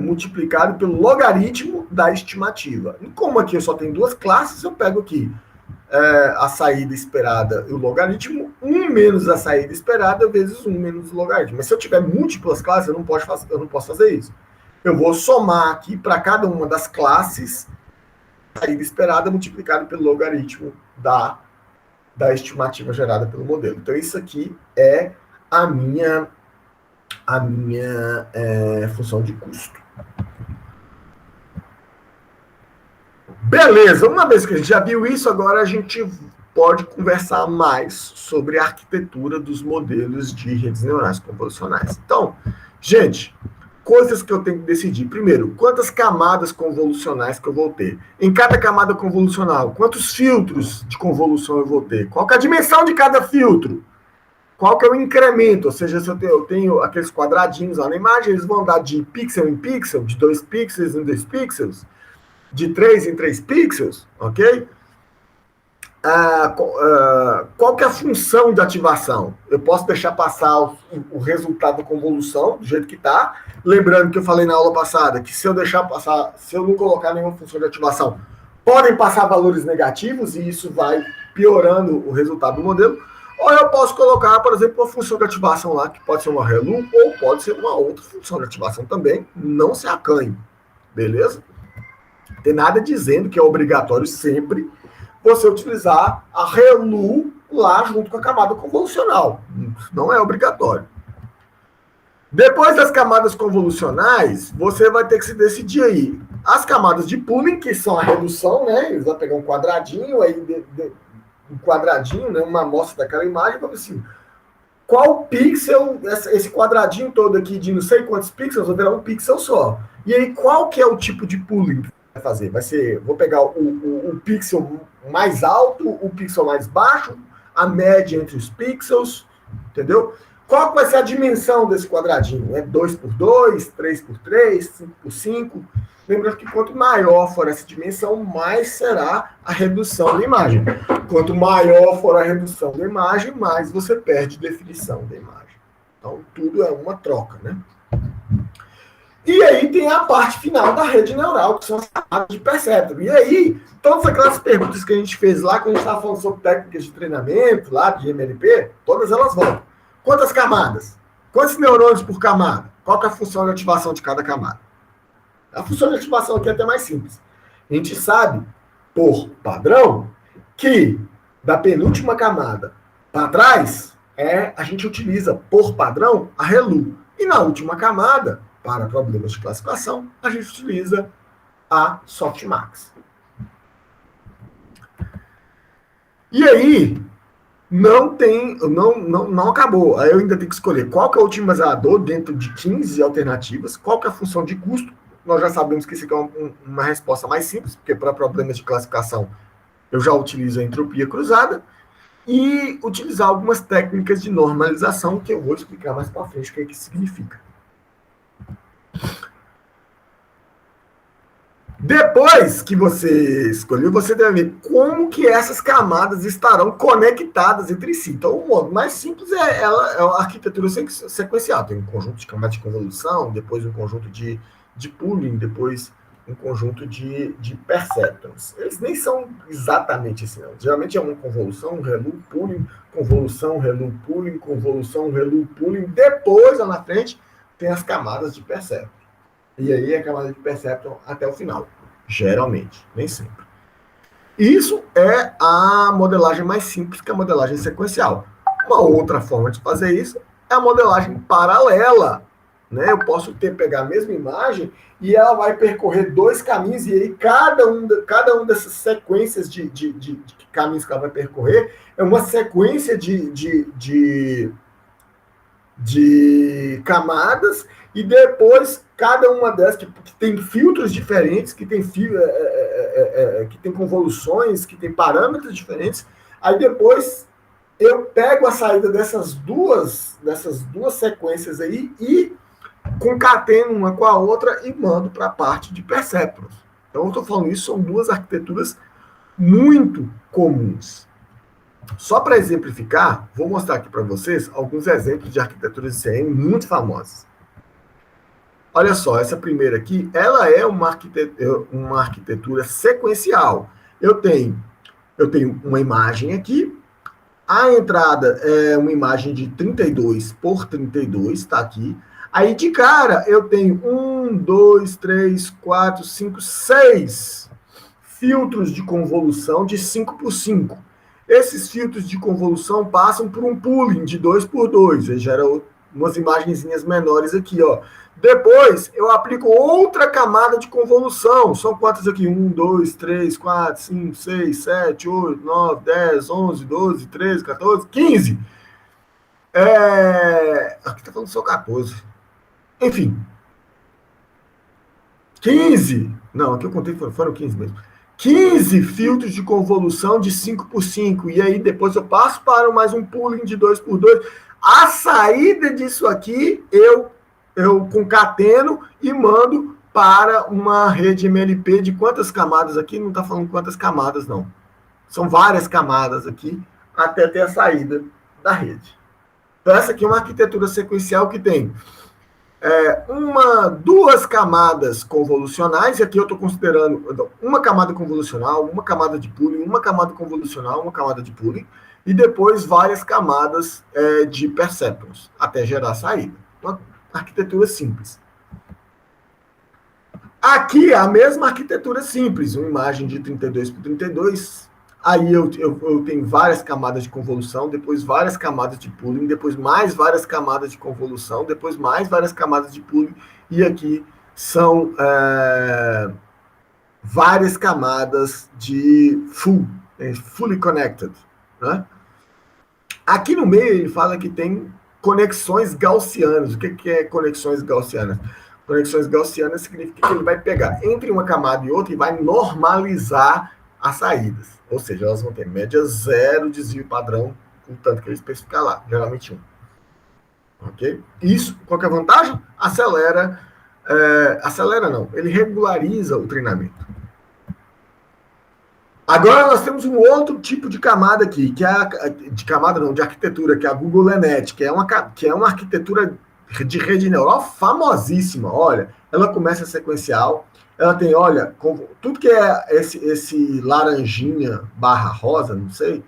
multiplicado pelo logaritmo da estimativa. E como aqui eu só tenho duas classes, eu pego aqui a saída esperada e o logaritmo, 1 menos a saída esperada vezes 1 menos o logaritmo. Mas se eu tiver múltiplas classes, eu não posso fazer isso. Eu vou somar aqui para cada uma das classes a saída esperada multiplicado pelo logaritmo da estimativa gerada pelo modelo. Então, isso aqui é a minha função de custo. Beleza, uma vez que a gente já viu isso, agora a gente pode conversar mais sobre a arquitetura dos modelos de redes neurais convolucionais. Então, gente, coisas que eu tenho que decidir. Primeiro, quantas camadas convolucionais que eu vou ter? Em cada camada convolucional, quantos filtros de convolução eu vou ter? Qual que é a dimensão de cada filtro? qual que é o incremento, ou seja, se eu tenho aqueles quadradinhos lá na imagem, eles vão andar de pixel em pixel, de 2 pixels em 2 pixels, de 3 em 3 pixels, ok? Qual que é a função de ativação? Eu posso deixar passar o resultado da convolução, do jeito que está, lembrando que eu falei na aula passada, que se eu deixar passar, se eu não colocar nenhuma função de ativação, podem passar valores negativos, e isso vai piorando o resultado do modelo. Ou eu posso colocar, por exemplo, uma função de ativação lá, que pode ser uma relu, ou pode ser uma outra função de ativação também, não se acanhe, beleza? Não tem nada dizendo que é obrigatório sempre você utilizar a relu lá junto com a camada convolucional. Não é obrigatório. Depois das camadas convolucionais, você vai ter que se decidir aí. As camadas de pooling, que são a redução, né? Eles vão pegar um quadradinho, aí um quadradinho, né? Uma amostra daquela imagem, para ver assim, qual pixel, esse quadradinho todo aqui de não sei quantos pixels, vai virar um pixel só. E aí, qual que é o tipo de pooling que vai fazer? Vai ser, vou pegar o pixel mais alto, o pixel mais baixo, a média entre os pixels, entendeu? Qual vai ser a dimensão desse quadradinho? É 2 por 2, 3 por 3, 5 por 5? Lembrando que quanto maior for essa dimensão, mais será a redução da imagem. Quanto maior for a redução da imagem, mais você perde definição da imagem. Então, tudo é uma troca, né? E aí tem a parte final da rede neural, que são as camadas de perceptron. E aí, todas aquelas perguntas que a gente fez lá, quando a gente estava falando sobre técnicas de treinamento, lá de MLP, todas elas voltam. Quantas camadas? Quantos neurônios por camada? Qual que é a função de ativação de cada camada? A função de ativação aqui é até mais simples. A gente sabe, por padrão, que da penúltima camada para trás, a gente utiliza, por padrão, a ReLU. E na última camada, para problemas de classificação, a gente utiliza a Softmax. E aí, não acabou. Aí eu ainda tenho que escolher qual que é o otimizador dentro de 15 alternativas, qual que é a função de custo. Nós já sabemos que isso aqui é uma resposta mais simples, porque para problemas de classificação eu já utilizo a entropia cruzada, e utilizar algumas técnicas de normalização, que eu vou explicar mais para frente o que significa. Depois que você escolheu, você deve ver como que essas camadas estarão conectadas entre si. Então, o modo mais simples é a arquitetura sequencial. Tem um conjunto de camadas de convolução, depois um conjunto de pooling, depois um conjunto de perceptrons. Eles nem são exatamente assim, não. Geralmente é uma convolução, um relu, pooling, convolução, relu, pooling, convolução, relu, pooling. Depois, lá na frente, tem as camadas de perceptron. E aí a camada de perceptron até o final. Geralmente, nem sempre. Isso é a modelagem mais simples, que é a modelagem sequencial. Uma outra forma de fazer isso é a modelagem paralela. Né? Eu posso pegar a mesma imagem e ela vai percorrer dois caminhos, e aí cada um dessas sequências de caminhos que ela vai percorrer é uma sequência de camadas, e depois cada uma dessas que tem filtros diferentes, que tem convoluções, que tem parâmetros diferentes. Aí depois eu pego a saída dessas duas sequências aí e concateno uma com a outra e mando para a parte de perceptrons. Então eu estou falando isso, são duas arquiteturas muito comuns. Só para exemplificar, vou mostrar aqui para vocês alguns exemplos de arquiteturas de CM muito famosas. Olha só, essa primeira aqui, ela é uma arquitetura sequencial. Eu tenho uma imagem aqui, a entrada é uma imagem de 32 por 32, está aqui. Aí, de cara, eu tenho 1, 2, 3, 4, 5, 6 filtros de convolução de 5 por 5. Esses filtros de convolução passam por um pooling de 2 por 2. Ele gera umas imagenzinhas menores aqui, ó. Depois, eu aplico outra camada de convolução. São quantas aqui? 1, 2, 3, 4, 5, 6, 7, 8, 9, 10, 11, 12, 13, 14, 15. Aqui tá falando só 14. Enfim. 15. Não, aqui eu contei, foram 15 mesmo. 15 filtros de convolução de 5x5, e aí depois eu passo para mais um pooling de 2x2. A saída disso aqui, eu concateno e mando para uma rede MLP de quantas camadas aqui? Não está falando quantas camadas, não. São várias camadas aqui, até ter a saída da rede. Então, essa aqui é uma arquitetura sequencial que tem duas camadas convolucionais, e aqui eu estou considerando uma camada convolucional, uma camada de pooling, uma camada convolucional, uma camada de pooling, e depois várias camadas de perceptrons, até gerar a saída. Uma arquitetura simples. Aqui a mesma arquitetura simples, uma imagem de 32 por 32, aí eu tenho várias camadas de convolução, depois várias camadas de pooling, depois mais várias camadas de convolução, depois mais várias camadas de pooling, e aqui são várias camadas de fully connected. Né? Aqui no meio ele fala que tem conexões gaussianas. O que é conexões gaussianas? Conexões gaussianas significa que ele vai pegar entre uma camada e outra e vai normalizar as saídas. Ou seja, elas vão ter média zero, desvio padrão, contanto que ele especificar lá, geralmente 1. Ok? Isso, qual que é a vantagem? Acelera não, ele regulariza o treinamento. Agora nós temos um outro tipo de camada aqui, que é de arquitetura, que é a Google Lenet, que é uma arquitetura de rede neural famosíssima. Olha, ela começa sequencial, ela tem, olha, tudo que é esse laranjinha barra rosa, não sei,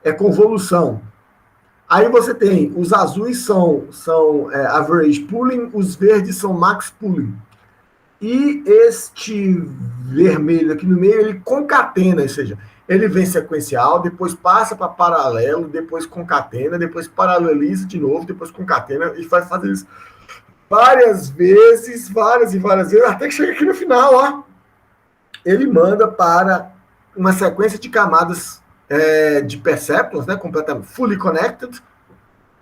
é convolução. Aí você tem, os azuis são average pooling, os verdes são max pooling. E este vermelho aqui no meio, ele concatena, ou seja, ele vem sequencial, depois passa para paralelo, depois concatena, depois paraleliza de novo, depois concatena, e vai fazer isso várias vezes, várias e várias vezes, até que chega aqui no final, ó. Ele manda para uma sequência de camadas de perceptrons, né, completamente fully connected,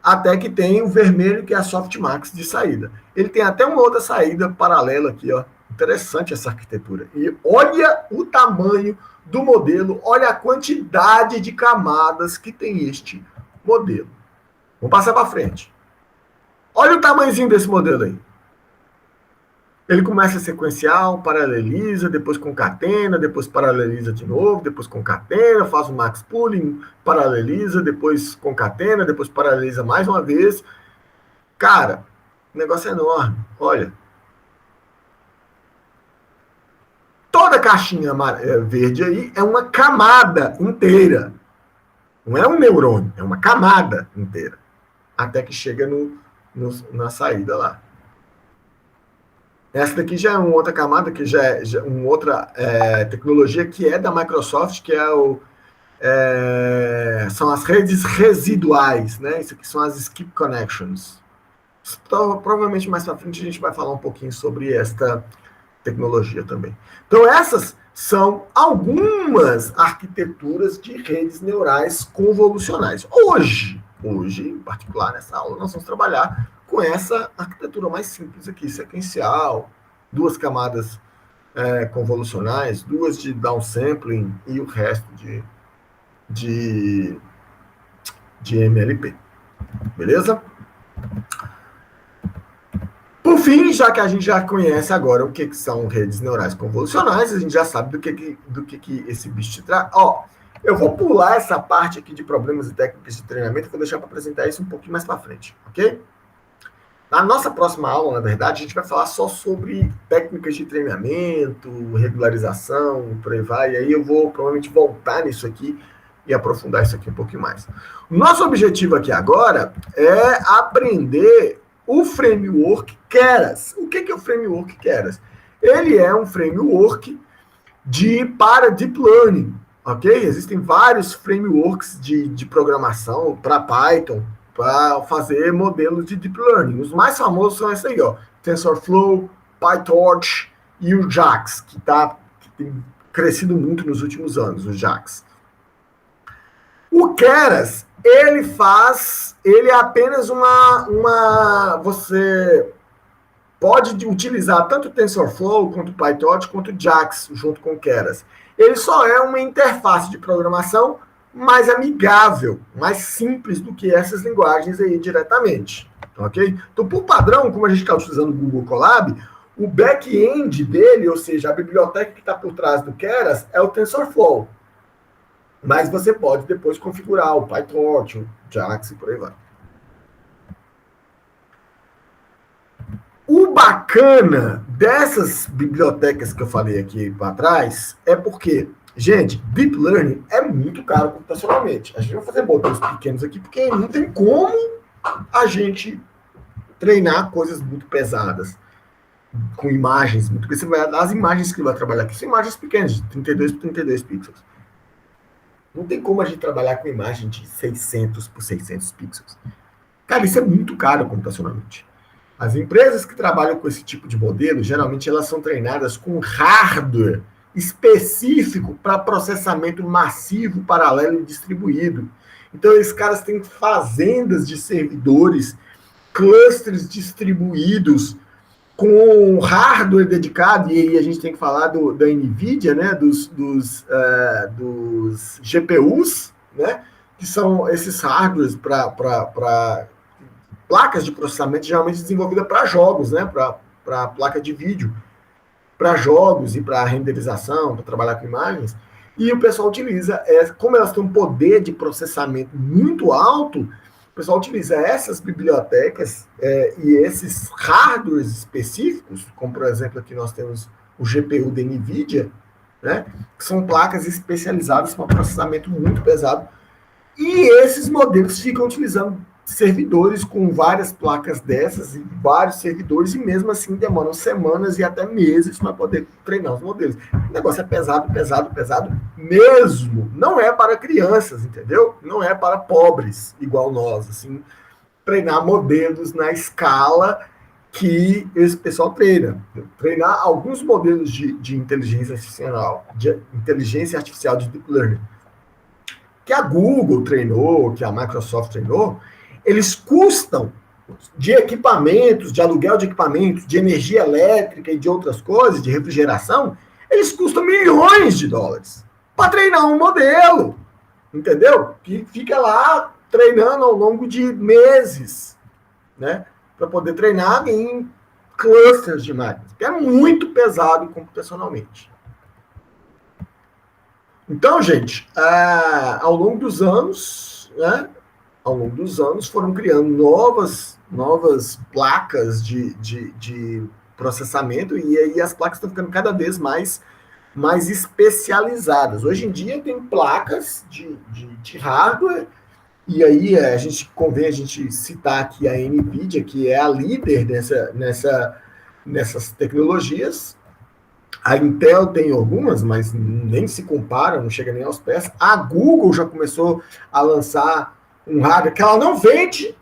até que tem o vermelho, que é a softmax de saída. Ele tem até uma outra saída paralela aqui, ó. Interessante essa arquitetura. E olha o tamanho do modelo, olha a quantidade de camadas que tem este modelo. Vamos passar para frente. Olha o tamanhozinho desse modelo aí. Ele começa sequencial, paraleliza, depois concatena, depois paraleliza de novo, depois concatena, faz o max pooling, paraleliza, depois concatena, depois paraleliza mais uma vez. Cara, o negócio é enorme. Olha. Toda caixinha verde aí é uma camada inteira. Não é um neurônio, é uma camada inteira. Até que chega na saída lá. Essa daqui já é uma outra camada, que já é uma outra tecnologia que é da Microsoft, que são as redes residuais, né? Isso aqui são as skip connections. Então, provavelmente mais para frente a gente vai falar um pouquinho sobre esta tecnologia também. Então, essas são algumas arquiteturas de redes neurais convolucionais. Hoje, em particular, nessa aula, nós vamos trabalhar com essa arquitetura mais simples aqui, sequencial, duas camadas convolucionais, duas de downsampling e o resto de MLP. Beleza? Por fim, já que a gente já conhece agora o que são redes neurais convolucionais, a gente já sabe do que esse bicho te traz. Ó, eu vou pular essa parte aqui de problemas e técnicas de treinamento, vou deixar para apresentar isso um pouquinho mais para frente, ok? Na nossa próxima aula, na verdade, a gente vai falar só sobre técnicas de treinamento, regularização, por aí vai, e aí eu vou provavelmente voltar nisso aqui e aprofundar isso aqui um pouquinho mais. O nosso objetivo aqui agora é aprender o framework Keras. O que é o framework Keras? Ele é um framework para Deep Learning, ok? Existem vários frameworks de programação para Python, para fazer modelos de Deep Learning. Os mais famosos são esses aí, ó. TensorFlow, PyTorch e o JAX, que tem crescido muito nos últimos anos, o JAX. O Keras, ele é apenas você pode utilizar tanto o TensorFlow, quanto o PyTorch, quanto o JAX, junto com o Keras. Ele só é uma interface de programação mais amigável, mais simples do que essas linguagens aí diretamente, ok? Então, por padrão, como a gente está utilizando o Google Colab, o back-end dele, ou seja, a biblioteca que está por trás do Keras, é o TensorFlow. Mas você pode depois configurar o PyTorch, o JAX e por aí vai. O bacana dessas bibliotecas que eu falei aqui para trás é porque, gente, Deep Learning é muito caro computacionalmente. A gente vai fazer modelos pequenos aqui porque não tem como a gente treinar coisas muito pesadas com imagens muito pequenas. As imagens que ele vai trabalhar aqui são imagens pequenas, de 32 por 32 pixels. Não tem como a gente trabalhar com imagem de 600 por 600 pixels. Cara, isso é muito caro computacionalmente. As empresas que trabalham com esse tipo de modelo, geralmente elas são treinadas com hardware específico para processamento massivo, paralelo e distribuído. Então, esses caras têm fazendas de servidores, clusters distribuídos, com hardware dedicado, e aí a gente tem que falar da NVIDIA, né, dos GPUs, né, que são esses hardwares para placas de processamento geralmente desenvolvida para jogos, né, para placa de vídeo, para jogos e para renderização, para trabalhar com imagens, e o pessoal utiliza, como elas têm um poder de processamento muito alto, o pessoal utiliza essas bibliotecas e esses hardwares específicos, como por exemplo aqui nós temos o GPU da NVIDIA, né, que são placas especializadas para processamento muito pesado, e esses modelos ficam utilizando servidores com várias placas dessas e vários servidores, e mesmo assim demoram semanas e até meses para poder treinar os modelos. O negócio é pesado, pesado, pesado mesmo. Não é para crianças, entendeu? Não é para pobres, igual nós, assim, treinar modelos na escala que esse pessoal treina. Treinar alguns modelos de inteligência artificial de Deep Learning, que a Google treinou, que a Microsoft treinou, eles custam de equipamentos, de aluguel de equipamentos, de energia elétrica e de outras coisas, de refrigeração, eles custam milhões de dólares para treinar um modelo, entendeu? Que fica lá treinando ao longo de meses, né? Para poder treinar em clusters de máquinas, que é muito pesado computacionalmente. Então, gente, ao longo dos anos, né? Ao longo dos anos, foram criando novas placas de processamento, e aí as placas estão ficando cada vez mais especializadas. Hoje em dia tem placas de hardware, e aí a gente convém a gente citar aqui a NVIDIA, que é a líder nessas tecnologias. A Intel tem algumas, mas nem se compara, não chega nem aos pés. A Google já começou a lançar um hardware que ela não vende,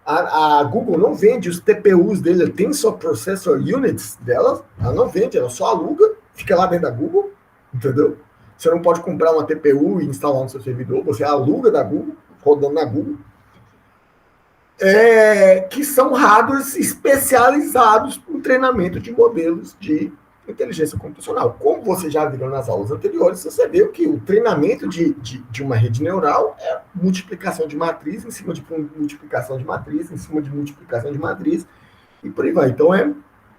a Google não vende os TPUs dele, ela tem só Processor Units dela, ela não vende, ela só aluga, fica lá dentro da Google, entendeu? Você não pode comprar uma TPU e instalar no seu servidor, você aluga da Google, rodando na Google, que são hardwares especializados para o treinamento de modelos de inteligência computacional. Como você já viu nas aulas anteriores, você vê que o treinamento de uma rede neural é multiplicação de matriz em cima de multiplicação de matriz, em cima de multiplicação de matriz, e por aí vai. Então é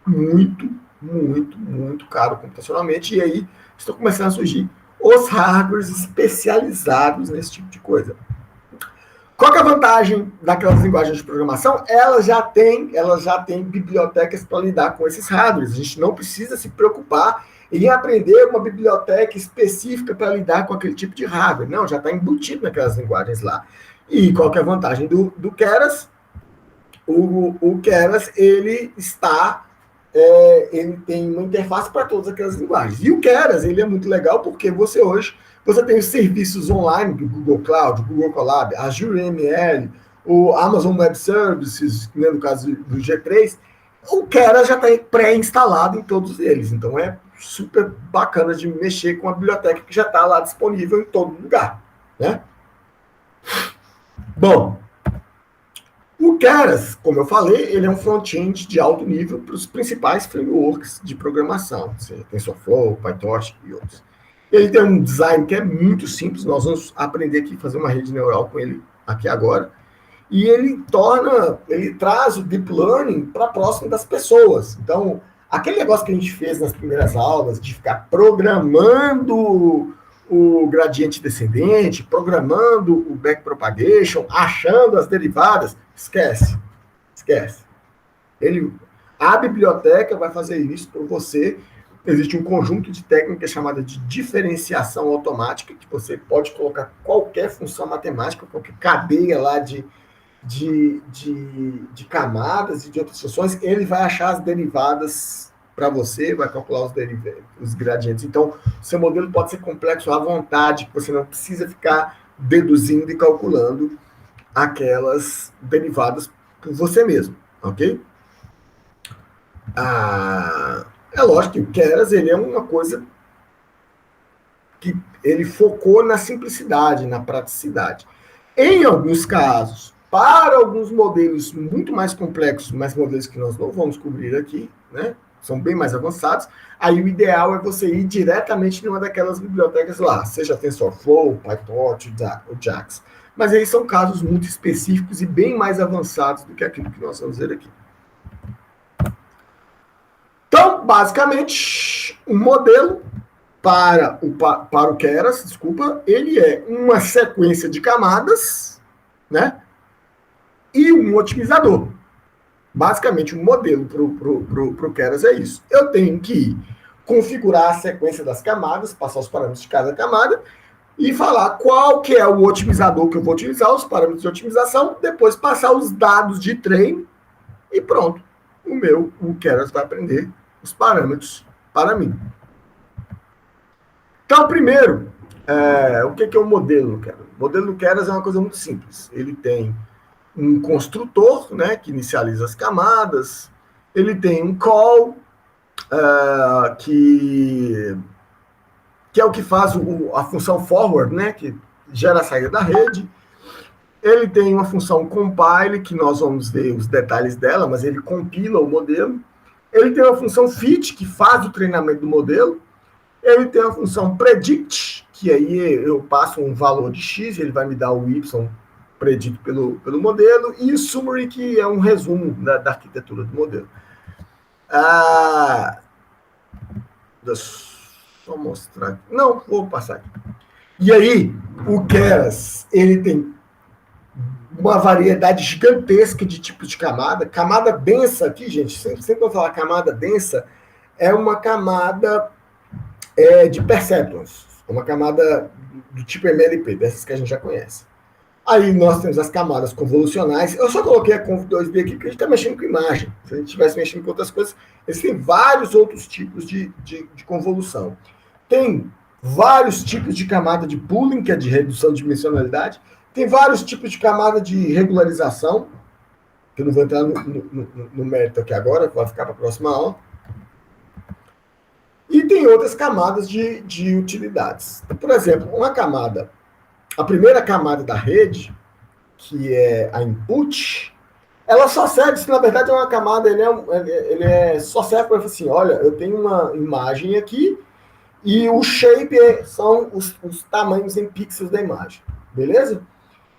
muito, muito, muito caro computacionalmente, e aí estão começando a surgir os hardwares especializados nesse tipo de coisa. Qual que é a vantagem daquelas linguagens de programação? Elas já têm bibliotecas para lidar com esses hardwares. A gente não precisa se preocupar em aprender uma biblioteca específica para lidar com aquele tipo de hardware. Não, já está embutido naquelas linguagens lá. E qual que é a vantagem do Keras? O Keras, ele tem uma interface para todas aquelas linguagens. E o Keras, ele é muito legal porque você tem os serviços online do Google Cloud, Google Colab, Azure ML, o Amazon Web Services, né, no caso do G3, o Keras já está pré-instalado em todos eles. Então é super bacana de mexer com a biblioteca que já está lá disponível em todo lugar, né? Bom, o Keras, como eu falei, ele é um front-end de alto nível para os principais frameworks de programação. TensorFlow, PyTorch e outros. Ele tem um design que é muito simples, nós vamos aprender aqui, fazer uma rede neural com ele aqui agora, e ele traz o deep learning para próximo das pessoas. Então, aquele negócio que a gente fez nas primeiras aulas, de ficar programando o gradiente descendente, programando o backpropagation, achando as derivadas, esquece. A biblioteca vai fazer isso para você. Existe um conjunto de técnicas chamada de diferenciação automática, que você pode colocar qualquer função matemática, qualquer cadeia lá de camadas e de outras funções, ele vai achar as derivadas para você, vai calcular os gradientes. Então, seu modelo pode ser complexo à vontade, você não precisa ficar deduzindo e calculando aquelas derivadas por você mesmo, ok? É lógico que o Keras, ele é uma coisa que ele focou na simplicidade, na praticidade. Em alguns casos, para alguns modelos muito mais complexos, mas modelos que nós não vamos cobrir aqui, né? São bem mais avançados, aí o ideal é você ir diretamente numa daquelas bibliotecas lá, seja TensorFlow, PyTorch ou JAX. Mas aí são casos muito específicos e bem mais avançados do que aquilo que nós vamos ver aqui. Então, basicamente, um modelo para o Keras, ele é uma sequência de camadas, né? E um otimizador. Basicamente, um modelo para o Keras é isso. Eu tenho que configurar a sequência das camadas, passar os parâmetros de cada camada e falar qual que é o otimizador que eu vou utilizar, os parâmetros de otimização, depois passar os dados de treino e pronto. O Keras vai aprender os parâmetros para mim. Então, primeiro, o que é o modelo do Keras? O modelo do Keras é uma coisa muito simples. Ele tem um construtor, né, que inicializa as camadas. Ele tem um call, que é o que faz a função forward, né, que gera a saída da rede. Ele tem uma função compile, que nós vamos ver os detalhes dela, mas ele compila o modelo. Ele tem uma função fit, que faz o treinamento do modelo. Ele tem uma função predict, que aí eu passo um valor de x, ele vai me dar o y predito pelo modelo, e o summary, que é um resumo da arquitetura do modelo. Deixa eu só mostrar aqui. Não, vou passar aqui. E aí, o Keras, ele tem uma variedade gigantesca de tipos de camada. Camada densa aqui, gente, sempre que eu falar camada densa, é uma camada de perceptrons, uma camada do tipo MLP, dessas que a gente já conhece. Aí nós temos as camadas convolucionais. Eu só coloquei a Conv 2D aqui porque a gente está mexendo com imagem. Se a gente estivesse mexendo com outras coisas, existem vários outros tipos de convolução. Tem vários tipos de camada de pooling, que é de redução de dimensionalidade. Tem vários tipos de camada de regularização, que eu não vou entrar no mérito aqui agora, que vai ficar para a próxima aula. E tem outras camadas de utilidades. Por exemplo, a primeira camada da rede, que é a input, ela só serve, se na verdade é uma camada, só serve para assim, olha, eu tenho uma imagem aqui e o shape são os tamanhos em pixels da imagem, beleza?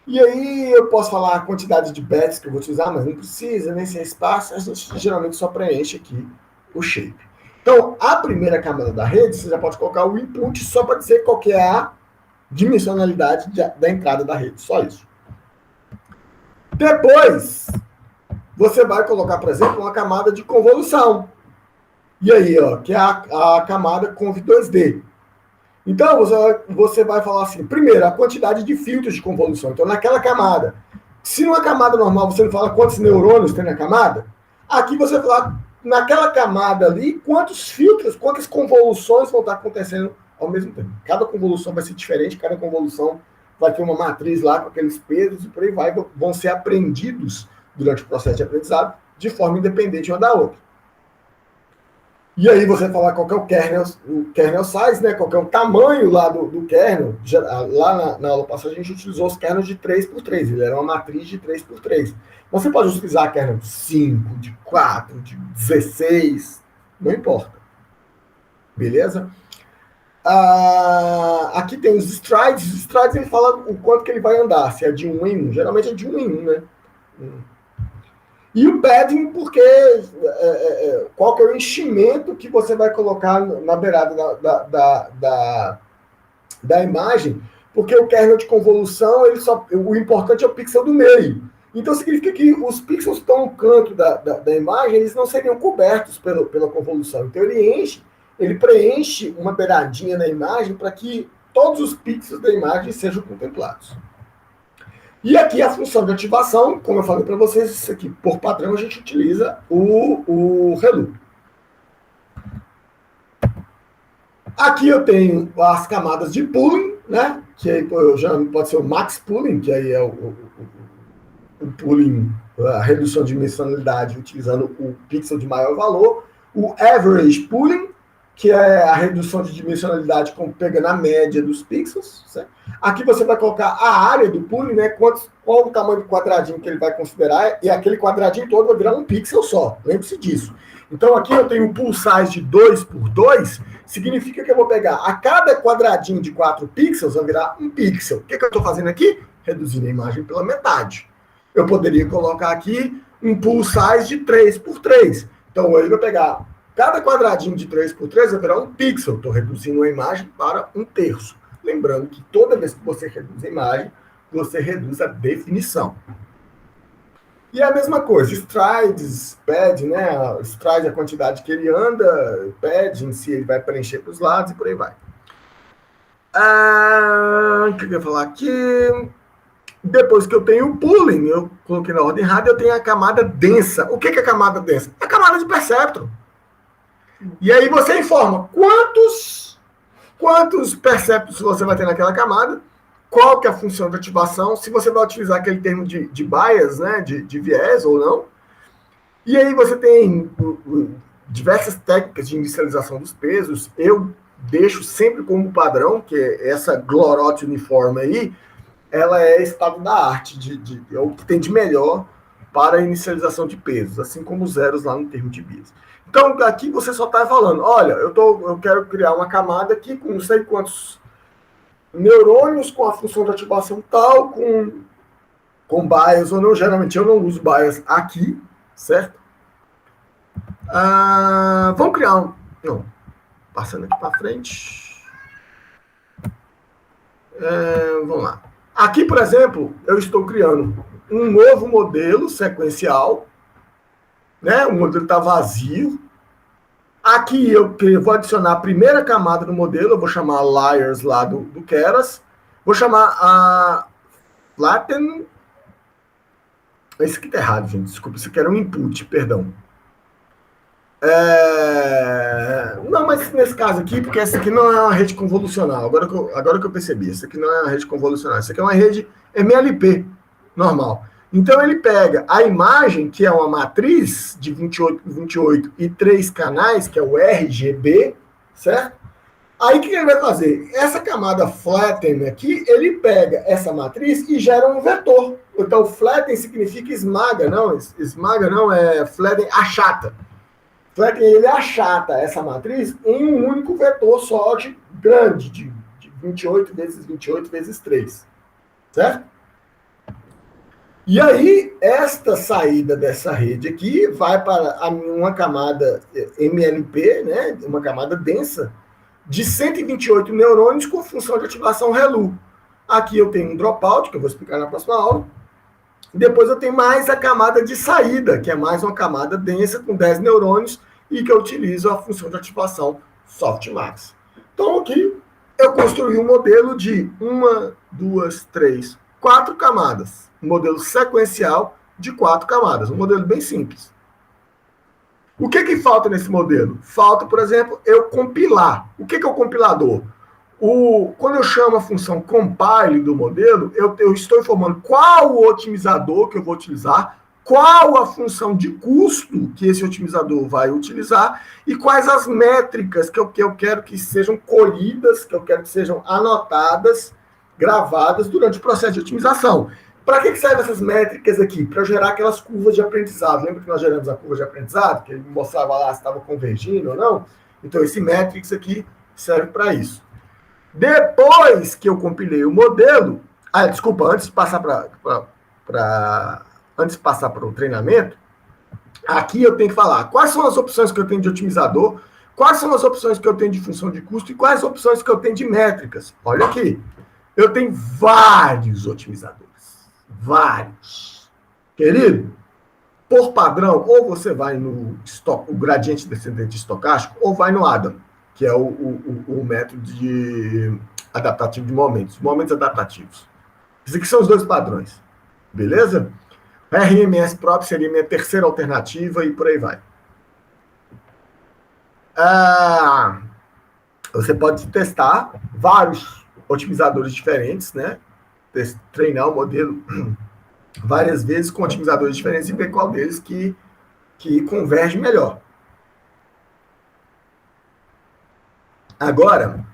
E aí eu posso falar a quantidade de bits que eu vou utilizar, mas não precisa, nem sem espaço, a gente geralmente só preenche aqui o shape. Então, a primeira camada da rede, você já pode colocar o input só para dizer qual que é a dimensionalidade da entrada da rede, só isso. Depois, você vai colocar, por exemplo, uma camada de convolução. E aí, que é a camada Conv 2D. Então, você vai falar assim, primeiro, a quantidade de filtros de convolução. Então, naquela camada, se numa camada normal você não fala quantos neurônios tem na camada, aqui você vai falar, naquela camada ali, quantos filtros, quantas convoluções vão estar acontecendo ao mesmo tempo. Cada convolução vai ser diferente, cada convolução vai ter uma matriz lá com aqueles pesos e por aí vai, vão ser aprendidos durante o processo de aprendizado de forma independente uma da outra. E aí você falar qual que é o kernel size, né? Qual que é o tamanho lá do kernel. Lá na aula passada a gente utilizou os kernels de 3x3, ele era uma matriz de 3x3. Você pode utilizar kernel de 5, de 4, de 16, não importa. Beleza? Aqui tem os strides. Os strides ele fala o quanto que ele vai andar, se é de 1 em 1. Geralmente é de 1 em 1, né? E o padding, porque qual que é o enchimento que você vai colocar na beirada da imagem, porque o kernel de convolução, o importante é o pixel do meio. Então significa que os pixels que estão no canto da imagem, eles não seriam cobertos pela convolução. Então ele preenche uma beiradinha na imagem para que todos os pixels da imagem sejam contemplados. E aqui a função de ativação, como eu falei para vocês, isso aqui, por padrão, a gente utiliza o ReLU. Aqui eu tenho as camadas de pooling, né? Que aí já pode ser o max pooling, que aí é o pooling, a redução de dimensionalidade utilizando o pixel de maior valor. O average pooling, que é a redução de dimensionalidade pegando a média dos pixels. Certo? Aqui você vai colocar a área do pooling, né? Qual o tamanho do quadradinho que ele vai considerar, e aquele quadradinho todo vai virar um pixel só. Lembre-se disso. Então aqui eu tenho um pool size de 2 por 2, significa que eu vou pegar a cada quadradinho de 4 pixels, vai virar um pixel. O que eu estou fazendo aqui? Reduzindo a imagem pela metade. Eu poderia colocar aqui um pool size de 3 por 3. Então ele vai pegar cada quadradinho de 3 por 3 vai virar um pixel. Estou reduzindo a imagem para 1/3. Lembrando que toda vez que você reduz a imagem, você reduz a definição. E a mesma coisa, strides, pad, né? Stride é a quantidade que ele anda, pad em si ele vai preencher para os lados e por aí vai. O que eu ia falar aqui? Depois que eu tenho o pooling, eu coloquei na ordem errada, eu tenho a camada densa. O que é a camada densa? É a camada de perceptron. E aí você informa quantos perceptros você vai ter naquela camada, qual que é a função de ativação, se você vai utilizar aquele termo de bias, né, de viés ou não. E aí você tem diversas técnicas de inicialização dos pesos. Eu deixo sempre como padrão, que essa Glorot uniforme aí, ela é estado da arte, é o que tem de melhor para a inicialização de pesos, assim como os zeros lá no termo de bias. Então, aqui você só está falando, olha, eu quero criar uma camada aqui com não sei quantos neurônios, com a função de ativação tal, com bias ou não. Geralmente eu não uso bias aqui, certo? Vamos criar não, passando aqui para frente. Vamos lá. Aqui, por exemplo, eu estou criando um novo modelo sequencial, né? O modelo está vazio. Aqui eu vou adicionar a primeira camada do modelo, eu vou chamar layers lá do Keras. Vou chamar a flatten. Esse aqui tá errado, gente. Desculpa, isso aqui era um input, perdão. Não, mas nesse caso aqui, porque essa aqui não é uma rede convolucional. Agora que eu percebi, essa aqui não é uma rede convolucional. Essa aqui é uma rede MLP, normal. Então ele pega a imagem, que é uma matriz de 28 por 28 e 3 canais, que é o RGB, certo? Aí o que ele vai fazer? Essa camada flatten aqui, ele pega essa matriz e gera um vetor. Então flatten significa esmaga não, é flatten, achata. Flatten, ele achata essa matriz em um único vetor só de grande, de 28 vezes 28 vezes 3, certo? E aí, esta saída dessa rede aqui vai para uma camada MLP, né, uma camada densa, de 128 neurônios com função de ativação ReLU. Aqui eu tenho um dropout, que eu vou explicar na próxima aula. Depois eu tenho mais a camada de saída, que é mais uma camada densa com 10 neurônios e que eu utilizo a função de ativação softmax. Então aqui eu construí um modelo de 1, 2, 3, 4 camadas. Um modelo sequencial de 4 camadas. Um modelo bem simples. O que falta nesse modelo? Falta, por exemplo, eu compilar. O que é o compilador? Quando eu chamo a função compile do modelo, eu estou informando qual o otimizador que eu vou utilizar, qual a função de custo que esse otimizador vai utilizar e quais as métricas que eu quero que sejam colhidas, que eu quero que sejam anotadas, gravadas durante o processo de otimização. Para que servem essas métricas aqui? Para gerar aquelas curvas de aprendizado. Lembra que nós geramos a curva de aprendizado, que ele mostrava lá se estava convergindo ou não? Então, esse métrix aqui serve para isso. Depois que eu compilei o modelo, desculpa, antes de passar para o treinamento, aqui eu tenho que falar quais são as opções que eu tenho de otimizador, quais são as opções que eu tenho de função de custo e quais as opções que eu tenho de métricas. Olha aqui, eu tenho vários otimizadores, vários. Querido, por padrão, ou você vai no o gradiente descendente estocástico, ou vai no Adam, que é o método adaptativo de momentos adaptativos. Esses aqui são os dois padrões, beleza? RMS próprio seria minha terceira alternativa e por aí vai. Você pode testar vários otimizadores diferentes, né? Treinar o modelo várias vezes com otimizadores diferentes e ver qual deles que converge melhor. Agora,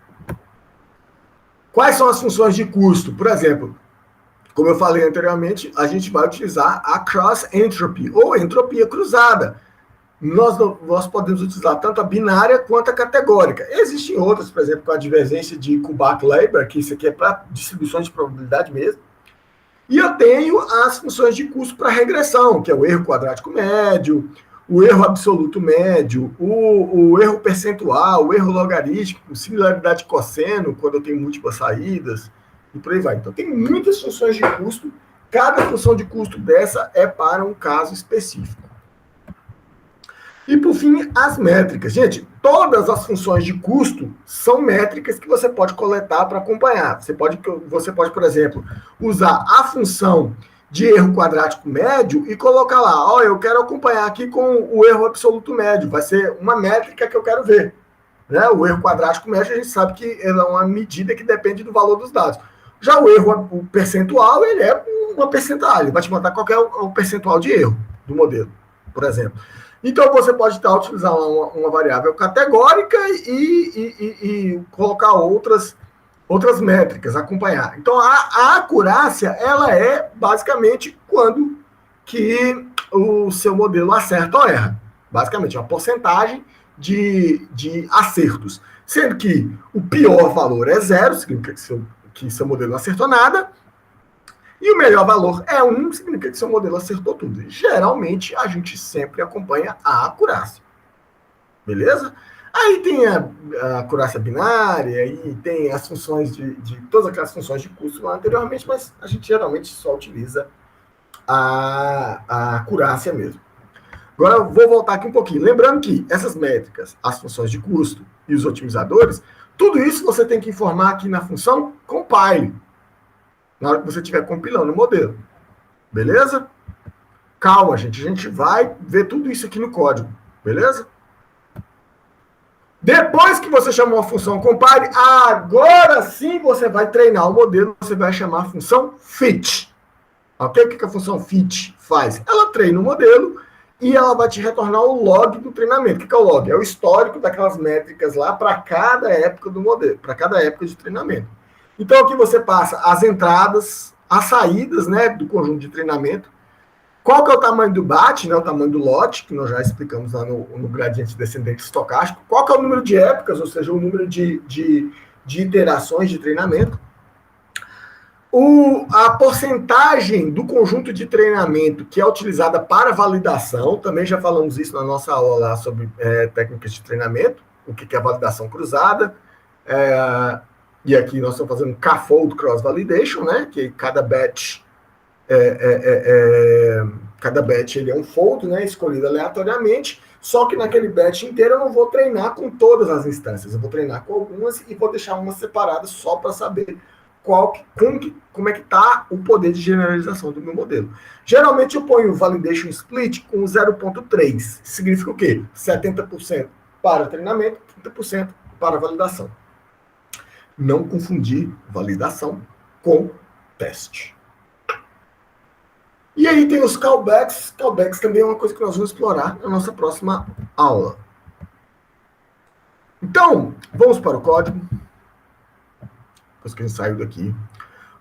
quais são as funções de custo? Por exemplo, como eu falei anteriormente, a gente vai utilizar a cross entropy, ou entropia cruzada. Nós podemos utilizar tanto a binária quanto a categórica. Existem outras, por exemplo, com a divergência de Kullback-Leibler, que isso aqui é para distribuições de probabilidade mesmo. E eu tenho as funções de custo para regressão, que é o erro quadrático médio, o erro absoluto médio, o erro percentual, o erro logarítmico, similaridade de cosseno, quando eu tenho múltiplas saídas, e por aí vai. Então, tem muitas funções de custo. Cada função de custo dessa é para um caso específico. E, por fim, as métricas. Gente, todas as funções de custo são métricas que você pode coletar para acompanhar. Você pode, por exemplo, usar a função de erro quadrático médio e colocar lá, ó, eu quero acompanhar aqui com o erro absoluto médio. Vai ser uma métrica que eu quero ver. Né? O erro quadrático médio, a gente sabe que ele é uma medida que depende do valor dos dados. Já o percentual, ele é uma percentual. Ele vai te mandar qual é o percentual de erro do modelo, por exemplo. Então, você pode utilizar uma variável categórica e colocar outras métricas, acompanhar. Então, a acurácia, ela é basicamente quando que o seu modelo acerta ou erra. Basicamente, é uma porcentagem de acertos. Sendo que o pior valor é 0, significa que seu modelo não acertou nada, e o melhor valor é 1, significa que seu modelo acertou tudo. Geralmente, a gente sempre acompanha a acurácia. Beleza? Aí tem a acurácia binária, e tem as funções de todas aquelas funções de custo lá anteriormente, mas a gente geralmente só utiliza a acurácia mesmo. Agora eu vou voltar aqui um pouquinho. Lembrando que essas métricas, as funções de custo e os otimizadores, tudo isso você tem que informar aqui na função compile, na hora que você estiver compilando o modelo. Beleza? Calma, gente. A gente vai ver tudo isso aqui no código. Beleza? Depois que você chamou a função compile, agora sim você vai treinar o modelo. Você vai chamar a função fit. Ok? O que a função fit faz? Ela treina o modelo e ela vai te retornar o log do treinamento. O que é o log? É o histórico daquelas métricas lá para cada época do modelo, para cada época de treinamento. Então, aqui você passa as entradas, as saídas, né, do conjunto de treinamento. Qual que é o tamanho do BAT, né, o tamanho do lote, que nós já explicamos lá no gradiente descendente estocástico. Qual que é o número de épocas, ou seja, o número de iterações de treinamento. A porcentagem do conjunto de treinamento que é utilizada para validação, também já falamos isso na nossa aula lá sobre técnicas de treinamento, o que é a validação cruzada. E aqui nós estamos fazendo K-fold cross validation, né? Que cada batch ele é um fold, né? Escolhido aleatoriamente. Só que naquele batch inteiro eu não vou treinar com todas as instâncias. Eu vou treinar com algumas e vou deixar umas separadas só para saber como é que está o poder de generalização do meu modelo. Geralmente eu ponho o validation split com 0.3. Significa o quê? 70% para treinamento, 30% para validação. Não confundir validação com teste. E aí tem os callbacks. Callbacks também é uma coisa que nós vamos explorar na nossa próxima aula. Então, vamos para o código. Depois que a gente saiu daqui.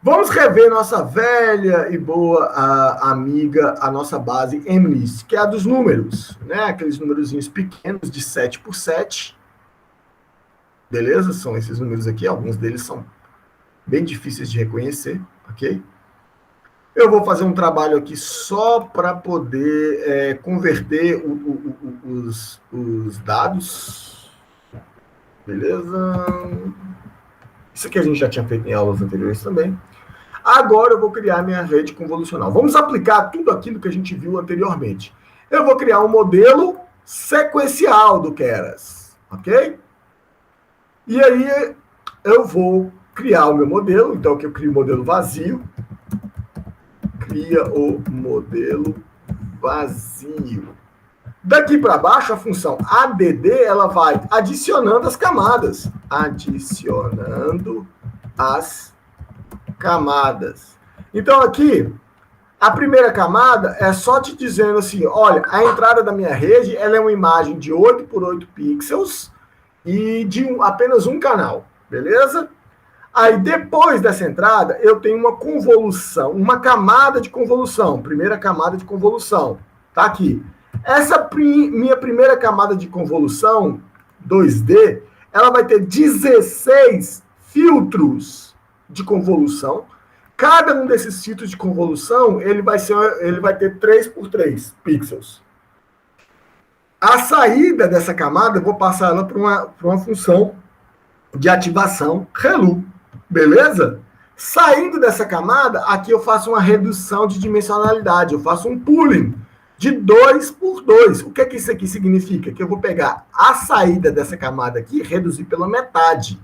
Vamos rever nossa velha e boa amiga, a nossa base MNIST, que é a dos números, né? Aqueles númerozinhos pequenos de 7 por 7. beleza? São esses números aqui, alguns deles são bem difíceis de reconhecer, ok? Eu vou fazer um trabalho aqui só para poder converter os dados, beleza? Isso aqui a gente já tinha feito em aulas anteriores também. Agora eu vou criar minha rede convolucional. Vamos aplicar tudo aquilo que a gente viu anteriormente. Eu vou criar um modelo sequencial do Keras, ok? E aí eu vou criar o meu modelo. Então aqui eu crio o modelo vazio. Cria o modelo vazio. Daqui para baixo, a função add, ela vai adicionando as camadas. Adicionando as camadas. Então, aqui, a primeira camada é só te dizendo assim, olha, a entrada da minha rede, ela é uma imagem de 8 por 8 pixels e de apenas um canal, beleza? Aí, depois dessa entrada, eu tenho uma convolução, uma camada de convolução, primeira camada de convolução, tá aqui. Essa minha primeira camada de convolução, 2D, ela vai ter 16 filtros de convolução. Cada um desses filtros de convolução, ele vai ter 3 por 3 pixels. A saída dessa camada, eu vou passar ela para uma função de ativação ReLU, beleza? Saindo dessa camada, aqui eu faço uma redução de dimensionalidade, eu faço um pooling de 2 por 2. O que é que isso aqui significa? Que eu vou pegar a saída dessa camada aqui e reduzir pela metade,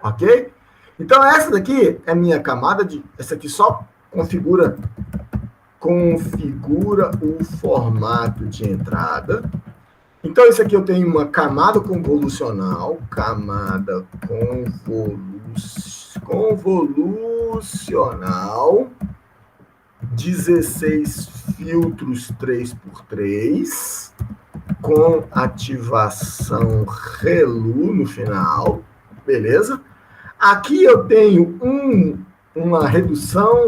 ok? Então, essa daqui é minha camada essa aqui só configura o formato de entrada. Então, isso aqui eu tenho uma camada convolucional, convolucional, 16 filtros 3 por 3 com ativação ReLU no final, beleza? Aqui eu tenho uma redução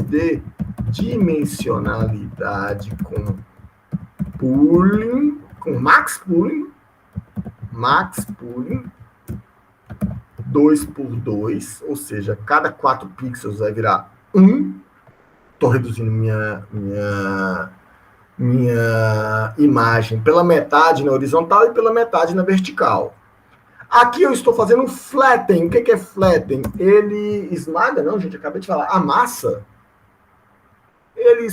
de dimensionalidade com pooling, com max pooling, 2 por 2, ou seja, cada 4 pixels vai virar 1. Estou reduzindo minha imagem pela metade na horizontal e pela metade na vertical. Aqui eu estou fazendo um flatten. O que é flatten? Ele esmaga, não, gente, acabei de falar. Amassa. Ele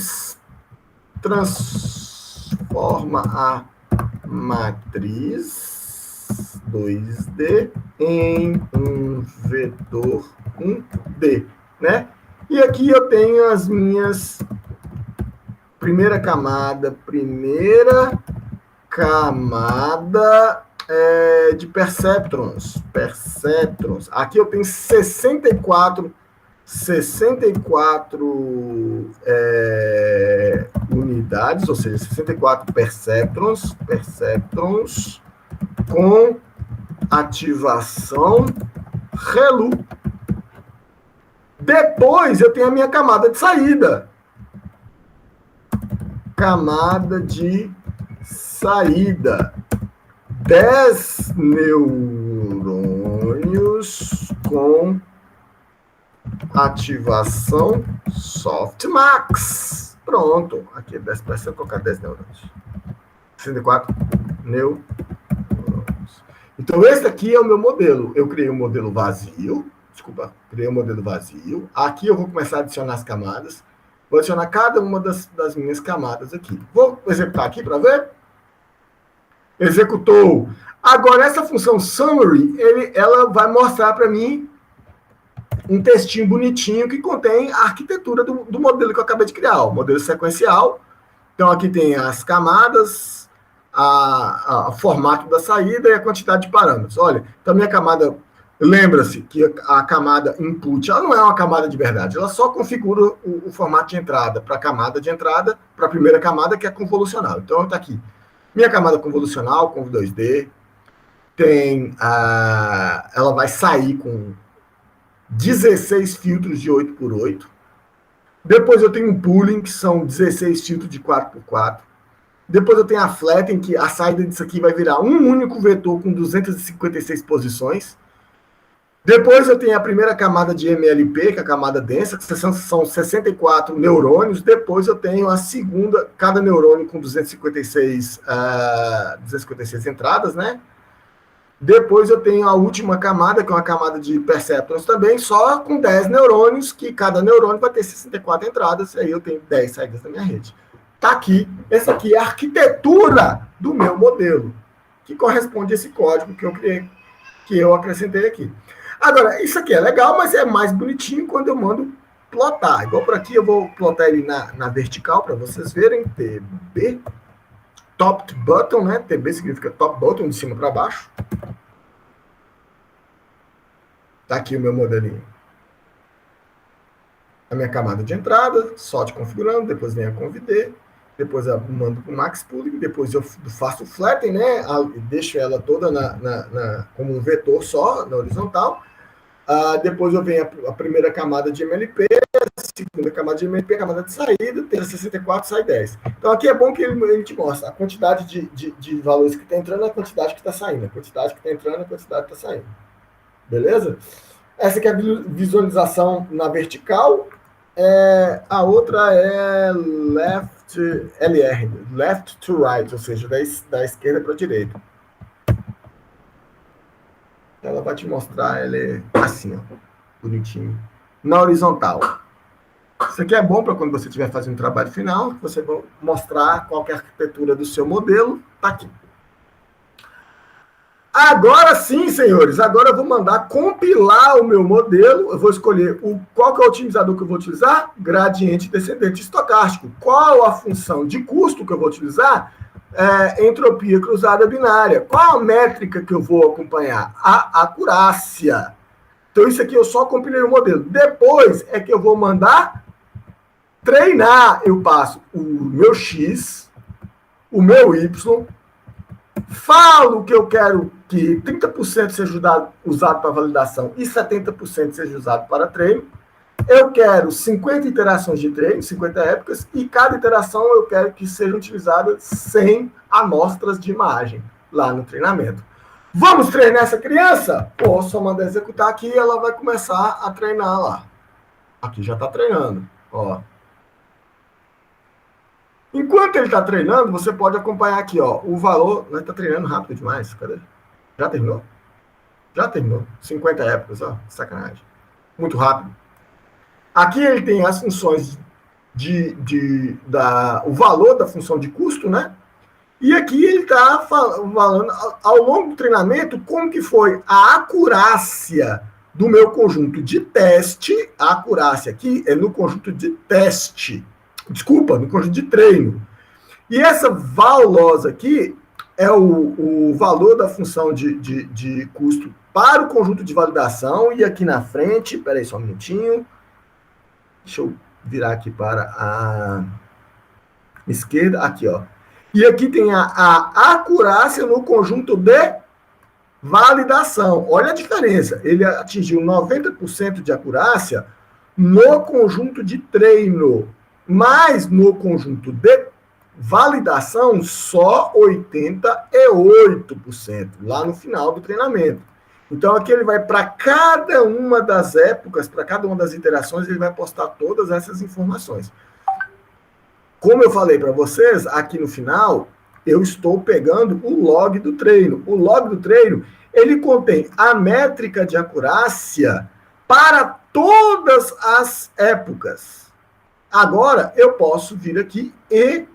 transforma a matriz 2D em um vetor 1D, né? E aqui eu tenho as minhas primeira camada de perceptrons. Aqui eu tenho 64 unidades, ou seja, 64 perceptrons com ativação ReLU. Depois eu tenho a minha camada de saída. Camada de saída. 10 neurônios com ativação softmax. Pronto. Aqui, 10%, vou colocar 10 neurônios. 64 neurônios. Então, esse aqui é o meu modelo. Eu criei um modelo vazio. Criei um modelo vazio. Aqui eu vou começar a adicionar as camadas. Vou adicionar cada uma das minhas camadas aqui. Vou executar aqui para ver. Executou. Agora, essa função summary, ela vai mostrar para mim um textinho bonitinho que contém a arquitetura do modelo que eu acabei de criar, o modelo sequencial. Então, aqui tem as camadas, o formato da saída e a quantidade de parâmetros. Olha, então minha camada, lembra-se que a camada input, ela não é uma camada de verdade, ela só configura o formato de entrada para a camada de entrada, para a primeira camada, que é convolucional. Então, está aqui. Minha camada convolucional, conv 2D, ela vai sair com 16 filtros de 8 por 8. Depois eu tenho um pooling, que são 16 filtros de 4 por 4. Depois eu tenho a flatten, que a saída disso aqui vai virar um único vetor com 256 posições. Depois eu tenho a primeira camada de MLP, que é a camada densa, que são 64 neurônios. Depois eu tenho a segunda, cada neurônio com 256 entradas, né? Depois eu tenho a última camada, que é uma camada de perceptrons também, só com 10 neurônios, que cada neurônio vai ter 64 entradas, e aí eu tenho 10 saídas da minha rede. Tá aqui, essa aqui é a arquitetura do meu modelo, que corresponde a esse código que eu criei, que eu acrescentei aqui. Agora, isso aqui é legal, mas é mais bonitinho quando eu mando plotar. Igual por aqui, eu vou plotar ele na vertical para vocês verem. TB, top button, né? TB significa top button, de cima para baixo. Tá aqui o meu modelinho. A minha camada de entrada, só de configurando, depois vem a convd, depois eu mando para o max pooling, depois eu faço o flatten, né? Deixo ela toda como um vetor só, na horizontal. Depois eu venho a primeira camada de MLP, a segunda camada de MLP, camada de saída, tem 64, sai 10. Então aqui é bom que ele te mostra a quantidade de valores que está entrando, a quantidade que está saindo, a quantidade que está entrando, a quantidade que está saindo. Beleza? Essa aqui é a visualização na vertical. A outra é LR, left to right, ou seja, da esquerda para a direita. Ela vai te mostrar, ela é assim, ó, bonitinho, na horizontal. Isso aqui é bom para quando você estiver fazendo um trabalho final, você vai mostrar qual é a arquitetura do seu modelo, tá aqui. Agora sim, senhores, agora eu vou mandar compilar o meu modelo, eu vou escolher qual que é o otimizador que eu vou utilizar? Gradiente descendente estocástico. Qual a função de custo que eu vou utilizar? Entropia cruzada binária. Qual a métrica que eu vou acompanhar? A acurácia. Então, isso aqui eu só compilei o modelo. Depois é que eu vou mandar treinar. Eu passo o meu X, o meu Y, falo que eu quero que 30% seja usado para validação e 70% seja usado para treino. Eu quero 50 iterações de treino, 50 épocas, e cada iteração eu quero que sejam utilizadas 100 amostras de imagem lá no treinamento. Vamos treinar essa criança? Pô, só mandar executar aqui e ela vai começar a treinar lá. Aqui já está treinando, ó. Enquanto ele está treinando, você pode acompanhar aqui, ó, o valor. Nós está treinando rápido demais, cadê? Já terminou? Já terminou. 50 épocas, ó, sacanagem. Muito rápido. Aqui ele tem as funções o valor da função de custo, né? E aqui ele está falando, ao longo do treinamento, como que foi a acurácia do meu conjunto de teste. A acurácia aqui é no conjunto de teste. Desculpa, no conjunto de treino. E essa vallosa aqui é o valor da função de custo para o conjunto de validação. E aqui na frente, peraí só um minutinho. Deixa eu virar aqui para a esquerda. Aqui, ó. E aqui tem a acurácia no conjunto de validação. Olha a diferença. Ele atingiu 90% de acurácia no conjunto de treino, mas no conjunto de validação só 88%, lá no final do treinamento. Então, aqui ele vai para cada uma das épocas, para cada uma das iterações, ele vai postar todas essas informações. Como eu falei para vocês, aqui no final, eu estou pegando o log do treino. O log do treino, ele contém a métrica de acurácia para todas as épocas. Agora, eu posso vir aqui e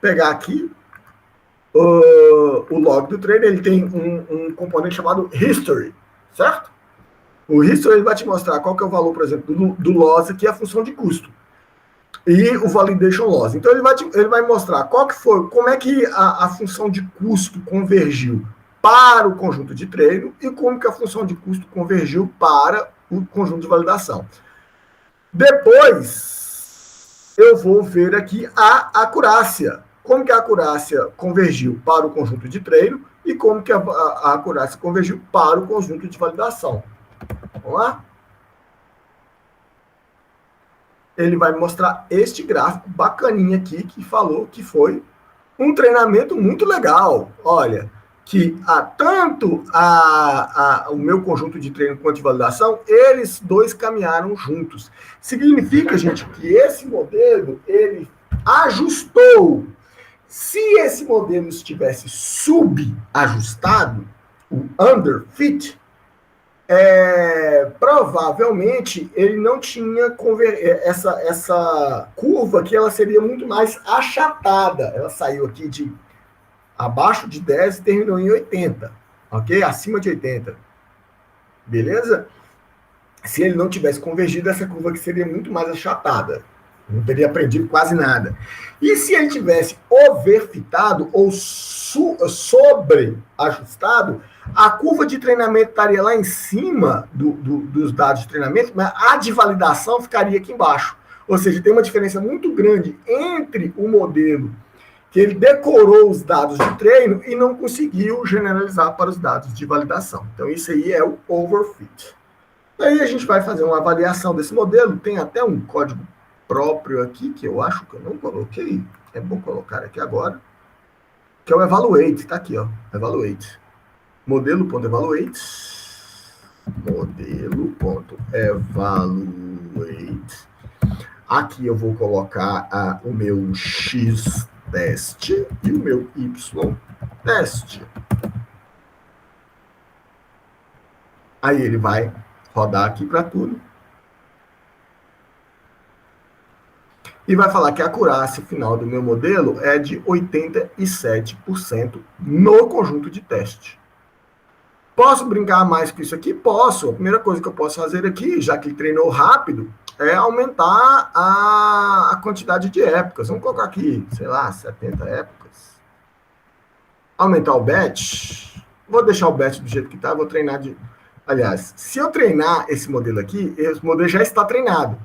pegar aqui o log do treino. Ele tem um componente chamado History, certo? O History ele vai te mostrar qual que é o valor, por exemplo, do loss, que é a função de custo, e o validation loss. Então, ele vai mostrar qual que foi, como é que a função de custo convergiu para o conjunto de treino e como que a função de custo convergiu para o conjunto de validação. Depois, eu vou ver aqui a acurácia. Como que a acurácia convergiu para o conjunto de treino e como que a acurácia convergiu para o conjunto de validação. Vamos lá? ele vai mostrar este gráfico bacaninha aqui, que falou que foi um treinamento muito legal. Olha, que tanto o meu conjunto de treino quanto de validação, eles dois caminharam juntos. Significa, gente, que esse modelo, ele ajustou. Se esse modelo estivesse subajustado, o underfit, provavelmente ele não tinha essa curva, que ela seria muito mais achatada. Ela saiu aqui de abaixo de 10 e terminou em 80, ok? Acima de 80. Beleza? Se ele não tivesse convergido, essa curva aqui seria muito mais achatada. Não teria aprendido quase nada. E se ele tivesse overfitado ou sobreajustado, a curva de treinamento estaria lá em cima dos dados de treinamento, mas a de validação ficaria aqui embaixo. Ou seja, tem uma diferença muito grande entre o modelo que ele decorou os dados de treino e não conseguiu generalizar para os dados de validação. Então, isso aí é o overfit. Daí a gente vai fazer uma avaliação desse modelo. Tem até um código próprio aqui, que eu acho que eu não coloquei. É bom colocar aqui agora. Que é o evaluate. Está aqui, ó. Evaluate. Modelo.evaluate. Modelo.evaluate. Aqui eu vou colocar o meu X teste e o meu Y teste. Aí ele vai rodar aqui para tudo. E vai falar que a acurácia final do meu modelo é de 87% no conjunto de teste. Posso brincar mais com isso aqui? Posso. A primeira coisa que eu posso fazer aqui, já que ele treinou rápido, é aumentar a quantidade de épocas. Vamos colocar aqui, sei lá, 70 épocas. Aumentar o batch. Vou deixar o batch do jeito que está, vou treinar de... Aliás, se eu treinar esse modelo aqui, esse modelo já está treinado.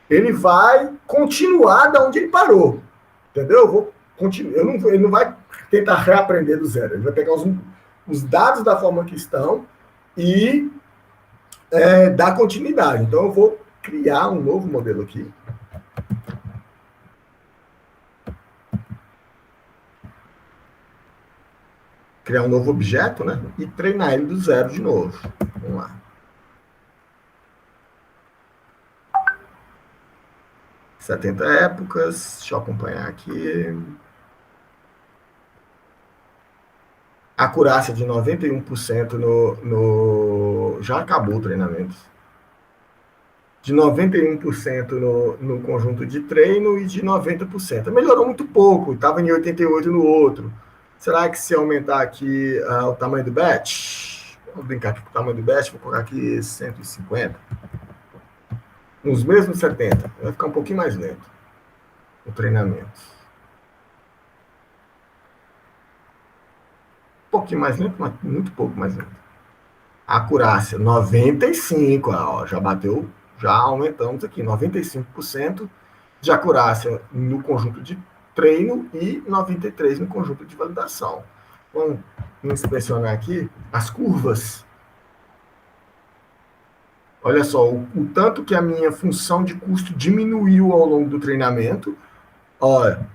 Ele vai continuar da onde ele parou. Entendeu? Eu vou continuar. Ele não vai tentar reaprender do zero. Ele vai pegar os dados da forma que estão e dar continuidade. Então, eu vou criar um novo modelo aqui. Criar um novo objeto, né? E treinar ele do zero de novo. Vamos lá. 70 épocas. Deixa eu acompanhar aqui. Acurácia de 91% Já acabou o treinamento. De 91% no conjunto de treino e de 90%. Melhorou muito pouco. Estava em 88% no outro. Será que se aumentar aqui o tamanho do batch? Vamos brincar aqui com o tamanho do batch. Vou colocar aqui 150. Nos mesmos 70. Vai ficar um pouquinho mais lento o treinamento. Um pouquinho mais lento, mas muito pouco mais lento. Acurácia, 95%. Ó, já bateu, já aumentamos aqui. 95% de acurácia no conjunto de treino e 93% no conjunto de validação. Vamos inspecionar aqui as curvas. Olha só, o tanto que a minha função de custo diminuiu ao longo do treinamento. Olha,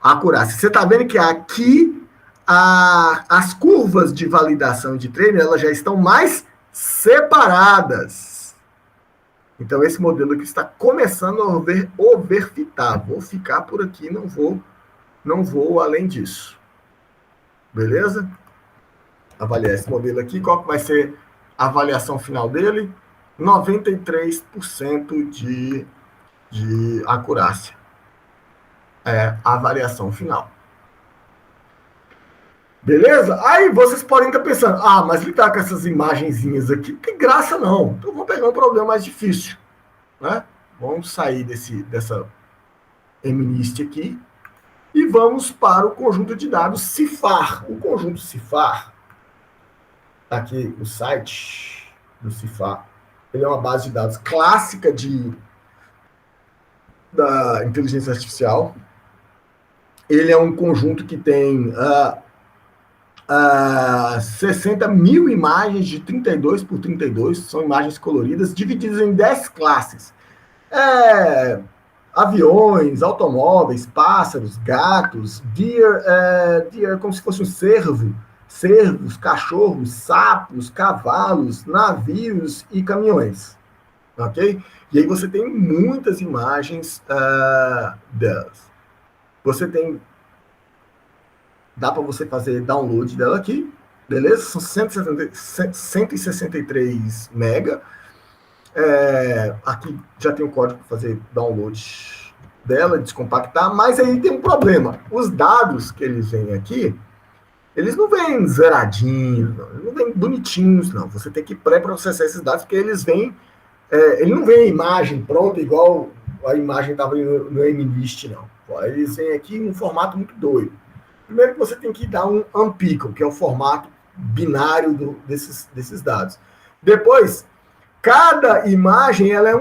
a acurácia. Você está vendo que aqui as curvas de validação e de treino elas já estão mais separadas. Então, esse modelo aqui está começando a overfitar. Vou ficar por aqui, não vou além disso. Beleza? Avaliar esse modelo aqui. Qual que vai ser a avaliação final dele? 93% de acurácia. É a avaliação final. Beleza? Aí vocês podem estar pensando, mas ele está com essas imagenzinhas aqui, não tem graça não. Então vamos pegar um problema mais difícil. Né? Vamos sair dessa MNIST aqui e vamos para o conjunto de dados CIFAR. O conjunto CIFAR, tá aqui o site do CIFAR. Ele é uma base de dados clássica da inteligência artificial. Ele é um conjunto que tem 60 mil imagens de 32 por 32, são imagens coloridas, divididas em 10 classes. Aviões, automóveis, pássaros, gatos, deer como se fosse um cervo, cervos, cachorros, sapos, cavalos, navios e caminhões, ok? E aí você tem muitas imagens delas. Você tem, dá para você fazer download dela aqui, beleza? São 163 mega. Aqui já tem o código para fazer download dela, descompactar, mas aí tem um problema. Os dados que eles vêm aqui, eles não vêm zeradinhos, não, eles não vêm bonitinhos, não. Você tem que pré-processar esses dados, porque eles vêm. Ele não vem a imagem pronta, igual a imagem estava no MList, não. Eles vêm aqui em um formato muito doido. Primeiro que você tem que dar um unpickle, que é o formato binário desses dados. Depois, cada imagem ela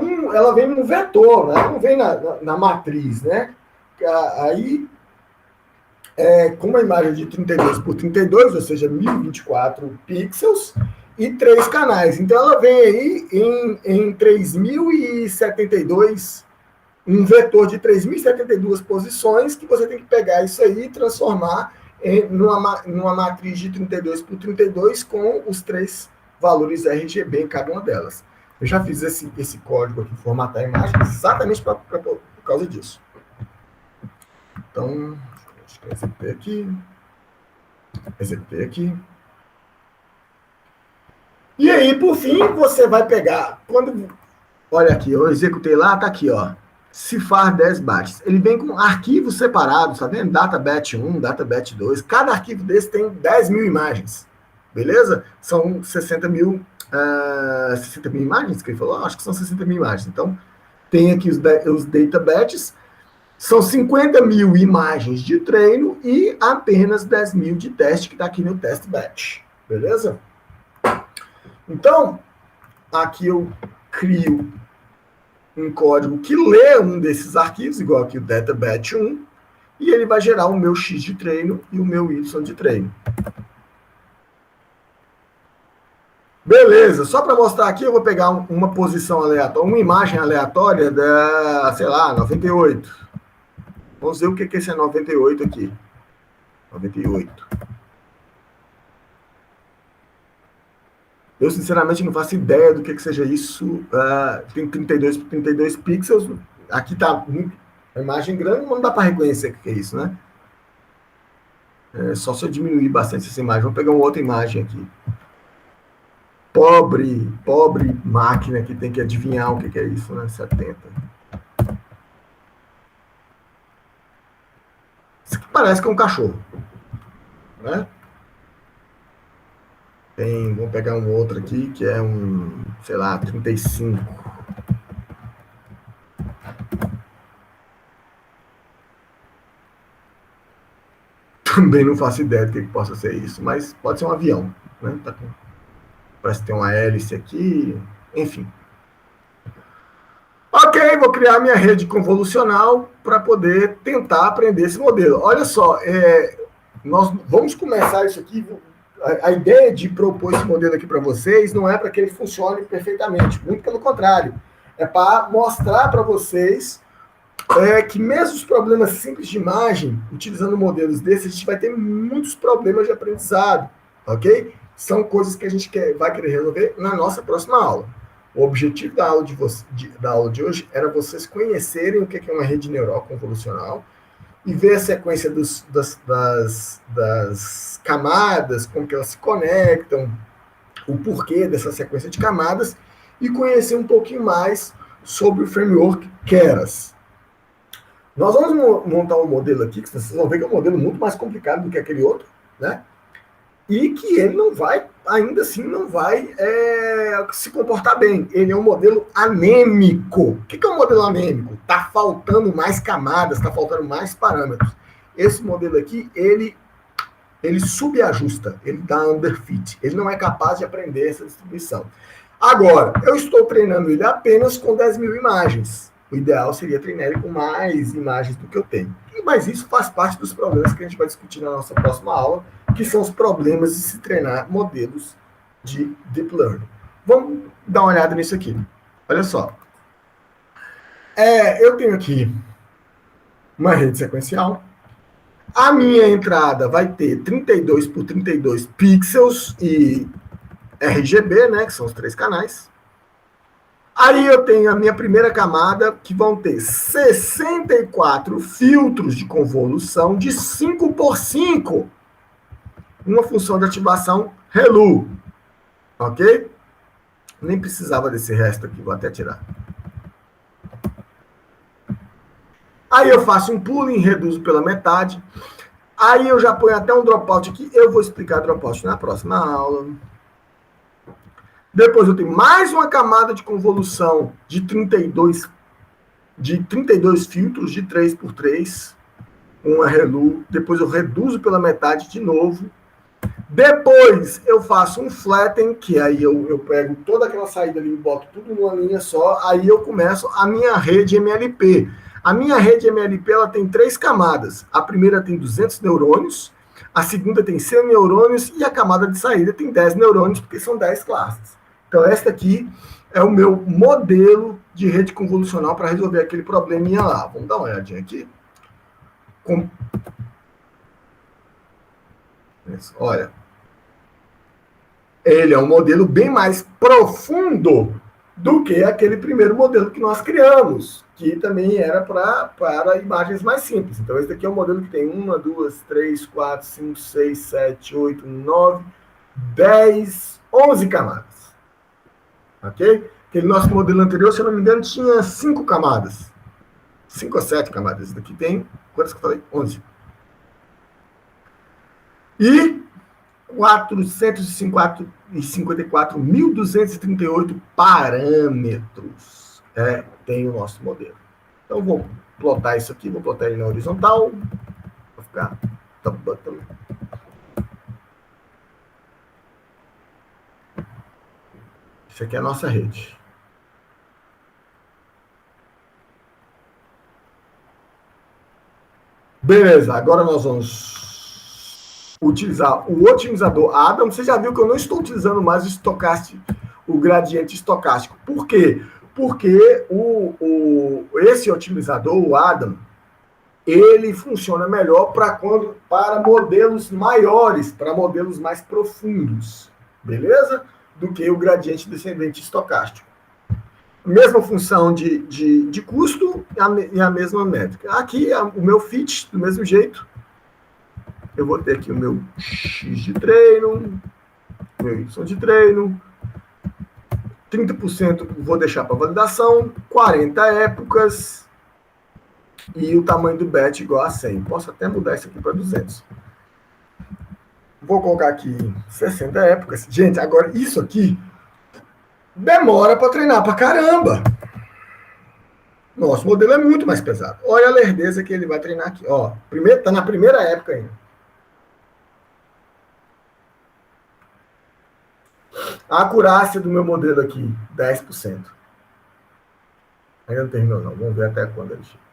vem num vetor, né? Ela não vem na matriz, né? Aí, com uma imagem de 32 por 32, ou seja, 1024 pixels, e 3 canais. Então, ela vem aí em 3072, um vetor de 3072 posições, que você tem que pegar isso aí e transformar numa matriz de 32 por 32 com os 3 valores RGB em cada uma delas. Eu já fiz esse código aqui, formatar a imagem, exatamente por causa disso. Então, acho que executei aqui. E aí, por fim, você vai pegar, olha aqui, eu executei lá, tá aqui, ó, cifar 10 bytes. Ele vem com arquivos separados, tá vendo? Data batch 1, data batch 2, cada arquivo desse tem 10 mil imagens, beleza? São 60 mil imagens que ele falou? Acho que são 60 mil imagens. Então, tem aqui os data batches, são 50 mil imagens de treino e apenas 10 mil de teste, que está aqui no test batch, beleza? Então, aqui eu crio um código que lê um desses arquivos, igual aqui o data batch 1, e ele vai gerar o meu X de treino e o meu Y de treino. Beleza, só para mostrar aqui, eu vou pegar uma posição aleatória, uma imagem aleatória da, sei lá, 98. Vamos ver o que é esse 98 aqui. 98. Eu, sinceramente, não faço ideia do que seja isso. Tem 32 por 32 pixels. Aqui está a imagem grande, mas não dá para reconhecer o que é isso, né? Só se eu diminuir bastante essa imagem. Vou pegar uma outra imagem aqui. Pobre máquina que tem que adivinhar o que é isso, né? 70. Isso aqui parece que é um cachorro, né? Vamos pegar um outro aqui, que é um, sei lá, 35. Também não faço ideia do que possa ser isso, mas pode ser um avião, né? Parece que tem uma hélice aqui, enfim. Ok, vou criar minha rede convolucional para poder tentar aprender esse modelo. Olha só, nós vamos começar isso aqui. A ideia de propor esse modelo aqui para vocês não é para que ele funcione perfeitamente, muito pelo contrário. É para mostrar para vocês que mesmo os problemas simples de imagem, utilizando modelos desses, a gente vai ter muitos problemas de aprendizado, ok? São coisas que a gente vai querer resolver na nossa próxima aula. O objetivo da aula de hoje era vocês conhecerem o que é uma rede neural convolucional e ver a sequência das camadas, como que elas se conectam, o porquê dessa sequência de camadas, e conhecer um pouquinho mais sobre o framework Keras. Nós vamos montar um modelo aqui, que vocês vão ver que é um modelo muito mais complicado do que aquele outro, né? E que ele não vai, ainda assim, não vai se comportar bem. Ele é um modelo anêmico. O que é um modelo anêmico? Está faltando mais camadas, está faltando mais parâmetros. Esse modelo aqui, ele subajusta, ele dá underfit. Ele não é capaz de aprender essa distribuição. Agora, eu estou treinando ele apenas com 10 mil imagens. O ideal seria treinar ele com mais imagens do que eu tenho. Mas isso faz parte dos problemas que a gente vai discutir na nossa próxima aula, que são os problemas de se treinar modelos de Deep Learning. Vamos dar uma olhada nisso aqui. Olha só. Eu tenho aqui uma rede sequencial. A minha entrada vai ter 32 por 32 pixels e RGB, né, que são os 3 canais. Aí eu tenho a minha primeira camada, que vão ter 64 filtros de convolução de 5 por 5, uma função de ativação ReLU, ok? Nem precisava desse resto aqui, vou até tirar. Aí eu faço um pooling, reduzo pela metade. Aí eu já ponho até um dropout aqui. Eu vou explicar dropout na próxima aula. Depois eu tenho mais uma camada de convolução de 32 filtros de 3 por 3, uma ReLU. Depois eu reduzo pela metade de novo. Depois eu faço um flatten, que aí eu pego toda aquela saída ali e boto tudo numa linha só. Aí eu começo a minha rede MLP. A minha rede MLP ela tem 3 camadas. A primeira tem 200 neurônios, a segunda tem 100 neurônios e a camada de saída tem 10 neurônios, porque são 10 classes. Então, esta aqui é o meu modelo de rede convolucional para resolver aquele probleminha lá. Vamos dar uma olhadinha aqui. Olha, ele é um modelo bem mais profundo do que aquele primeiro modelo que nós criamos, que também era para imagens mais simples. Então, esse daqui é um modelo que tem 1, 2, 3, 4, 5, 6, 7, 8, 9, 10, 11 camadas. Ok? Aquele nosso modelo anterior, se eu não me engano, tinha 5 camadas. 5 ou 7 camadas. Esse daqui tem, quantas que eu falei? 11. E 454.238 parâmetros tem o nosso modelo. Então, vou plotar isso aqui, vou plotar ele na horizontal. Vou ficar top button. Isso aqui é a nossa rede. Beleza, agora nós vamos utilizar o otimizador Adam. Você já viu que eu não estou utilizando mais o gradiente estocástico. Por quê? Porque esse otimizador, o Adam, ele funciona melhor para modelos maiores, para modelos mais profundos, beleza? Do que o gradiente descendente estocástico. Mesma função de custo e a mesma métrica. Aqui, o meu fit, do mesmo jeito. Eu vou ter aqui o meu X de treino, meu Y de treino, 30% vou deixar para validação, 40 épocas e o tamanho do bet igual a 100. Posso até mudar isso aqui para 200. Vou colocar aqui 60 épocas. Gente, agora isso aqui demora para treinar para caramba. Nosso modelo é muito mais pesado. Olha a lerdeza que ele vai treinar aqui. Ó, tá na primeira época ainda. A acurácia do meu modelo aqui, 10%. Ainda não terminou, não. Vamos ver até quando ele chega.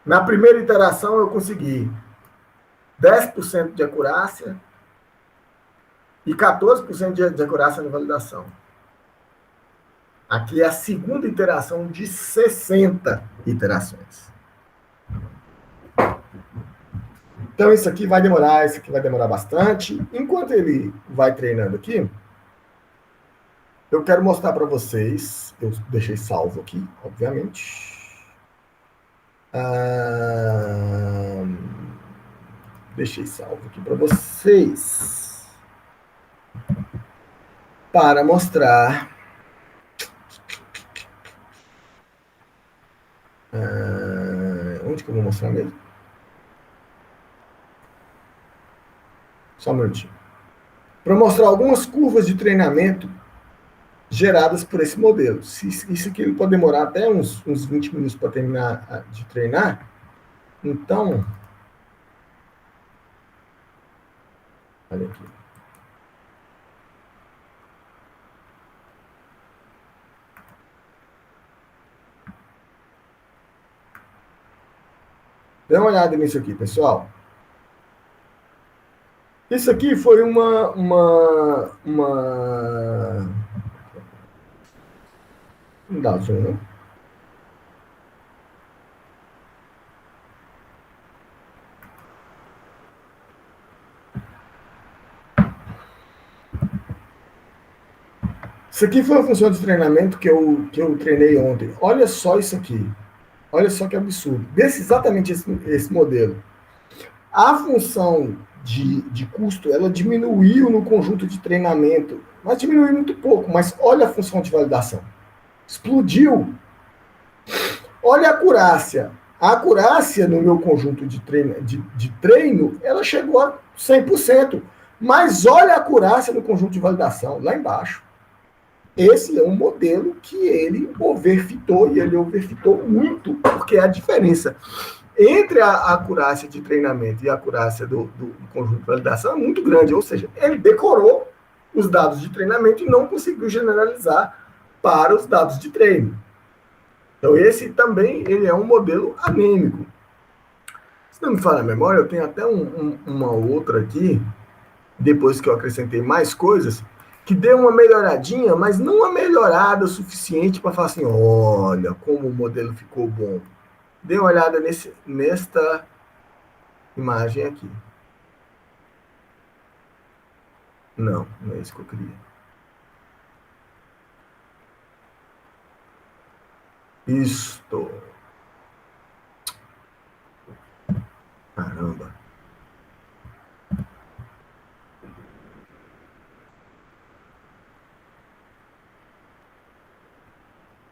Na primeira iteração, eu consegui 10% de acurácia e 14% de acurácia na validação. Aqui é a segunda iteração de 60 iterações. Então, isso aqui vai demorar bastante. Enquanto ele vai treinando aqui, eu quero mostrar para vocês, eu deixei salvo aqui, obviamente. Deixei salvo aqui para vocês. Para mostrar. Onde que eu vou mostrar mesmo? Só um minutinho. Para mostrar algumas curvas de treinamento geradas por esse modelo. Isso aqui ele pode demorar até uns 20 minutos para terminar de treinar. Então, olha aqui. Dê uma olhada nisso aqui, pessoal. Isso aqui foi Dados 1. Isso aqui foi uma função de treinamento que eu treinei ontem. Olha só isso aqui. Olha só que absurdo. Desse exatamente esse modelo. A função de custo, ela diminuiu no conjunto de treinamento, mas diminuiu muito pouco. Mas olha a função de validação. Explodiu. Olha a acurácia. A acurácia no meu conjunto de treino, ela chegou a 100%. Mas olha a acurácia no conjunto de validação, lá embaixo. Esse é um modelo que ele overfitou, e ele overfitou muito, porque a diferença entre a acurácia de treinamento e a acurácia do conjunto de validação é muito grande. Ou seja, ele decorou os dados de treinamento e não conseguiu generalizar para os dados de treino. Então, esse também ele é um modelo anêmico. Se não me falha a memória, eu tenho até uma outra aqui, depois que eu acrescentei mais coisas, que deu uma melhoradinha, mas não uma melhorada suficiente para falar assim, olha como o modelo ficou bom. Dê uma olhada nesta imagem aqui. Não, não é isso que eu queria. Isto. Caramba.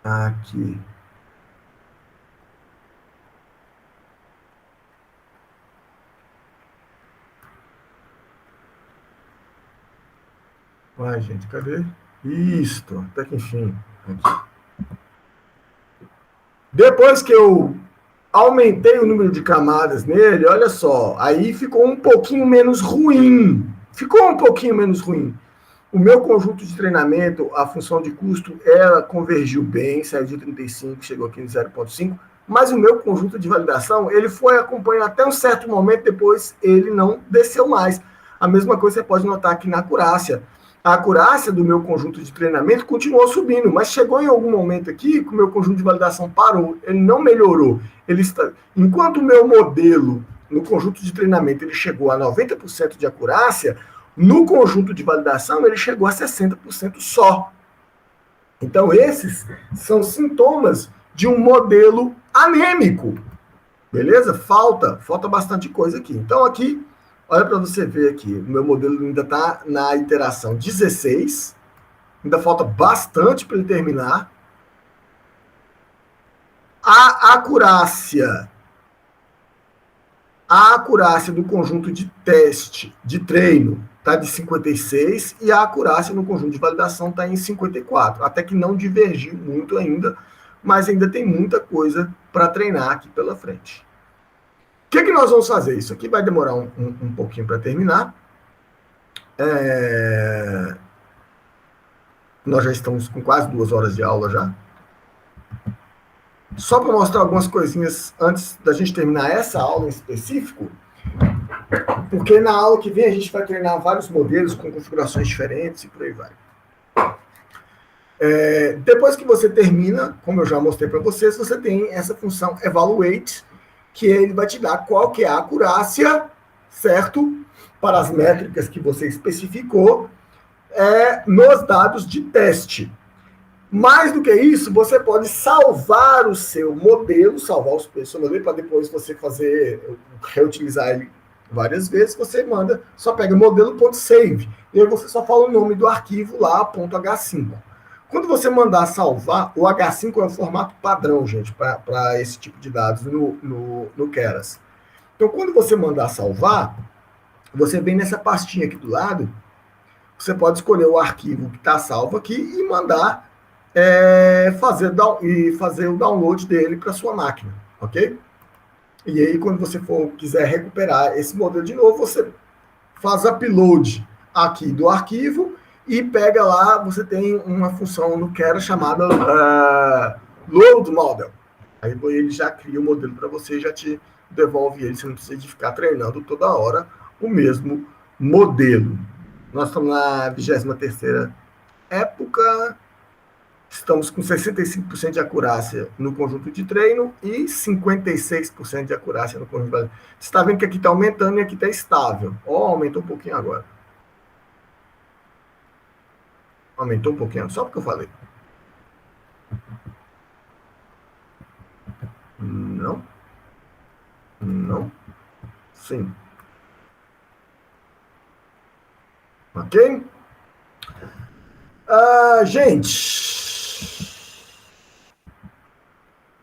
Aqui. Vai, gente, cadê? Isto, até que enfim. Aqui. Depois que eu aumentei o número de camadas nele, olha só, aí ficou um pouquinho menos ruim. Ficou um pouquinho menos ruim. O meu conjunto de treinamento, a função de custo, ela convergiu bem, saiu de 35, chegou aqui em 0,5, mas o meu conjunto de validação, ele foi acompanhando até um certo momento, depois ele não desceu mais. A mesma coisa você pode notar aqui na acurácia. A acurácia do meu conjunto de treinamento continuou subindo, mas chegou em algum momento aqui que o meu conjunto de validação parou, ele não melhorou. Ele está... Enquanto o meu modelo, no conjunto de treinamento, ele chegou a 90% de acurácia, no conjunto de validação, ele chegou a 60% só. Então, esses são sintomas de um modelo anêmico. Beleza? Falta bastante coisa aqui. Então, aqui, olha para você ver aqui, o meu modelo ainda está na iteração 16, ainda falta bastante para ele terminar. A acurácia do conjunto de teste, de treino, está de 56 e a acurácia no conjunto de validação está em 54. Até que não divergiu muito ainda, mas ainda tem muita coisa para treinar aqui pela frente. O que nós vamos fazer? Isso aqui vai demorar um pouquinho para terminar. Nós já estamos com quase 2 horas de aula já. Só para mostrar algumas coisinhas antes da gente terminar essa aula em específico, porque na aula que vem a gente vai treinar vários modelos com configurações diferentes e por aí vai. Depois que você termina, como eu já mostrei para vocês, você tem essa função evaluate, que ele vai te dar qual que é a acurácia, certo? Para as métricas que você especificou nos dados de teste. Mais do que isso, você pode salvar o seu modelo, salvar o seu modelo para depois você reutilizar ele várias vezes. Você só pega modelo.save e aí você só fala o nome do arquivo lá, .h5. Quando você mandar salvar, o H5 é um formato padrão, gente, para esse tipo de dados no Keras. Então, quando você mandar salvar, você vem nessa pastinha aqui do lado, você pode escolher o arquivo que está salvo aqui e mandar fazer o download dele para sua máquina, ok? E aí, quando você quiser recuperar esse modelo de novo, você faz upload aqui do arquivo e pega lá, você tem uma função no Keras chamada Load Model. Aí ele já cria o modelo para você e já te devolve ele, você não precisa de ficar treinando toda hora o mesmo modelo. Nós estamos na 23ª época. Estamos com 65% de acurácia no conjunto de treino e 56% de acurácia no conjunto de baliza. Você está vendo que aqui está aumentando e aqui está estável. Ó, aumentou um pouquinho agora. Aumentou um pouquinho, só porque eu falei. Não. Não. Sim. Ok? Gente.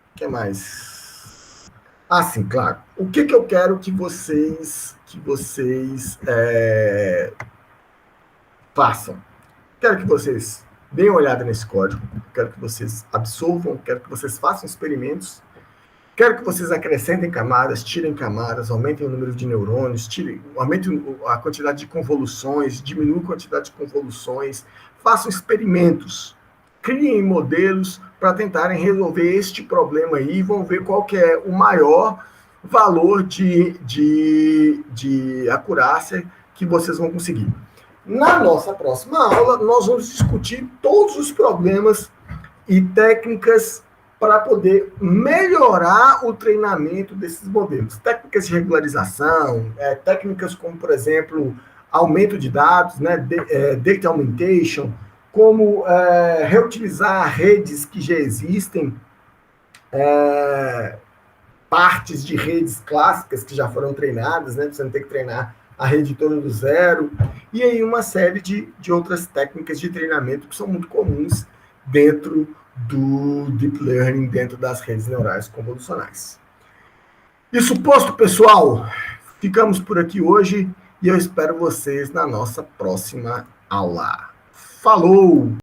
O que mais? Ah, sim, claro. O que eu quero que vocês façam? Quero que vocês deem uma olhada nesse código, quero que vocês absorvam, quero que vocês façam experimentos, quero que vocês acrescentem camadas, tirem camadas, aumentem o número de neurônios, aumentem a quantidade de convoluções, diminuam a quantidade de convoluções, façam experimentos, criem modelos para tentarem resolver este problema aí e vão ver qual que é o maior valor de acurácia que vocês vão conseguir. Na nossa próxima aula, nós vamos discutir todos os problemas e técnicas para poder melhorar o treinamento desses modelos. Técnicas de regularização, técnicas como, por exemplo, aumento de dados, né, data augmentation, como reutilizar redes que já existem, partes de redes clássicas que já foram treinadas, né, você não tem que treinar a rede toda do zero, e aí uma série de outras técnicas de treinamento que são muito comuns dentro do Deep Learning, dentro das redes neurais convolucionais. Isso posto, pessoal, ficamos por aqui hoje e eu espero vocês na nossa próxima aula. Falou!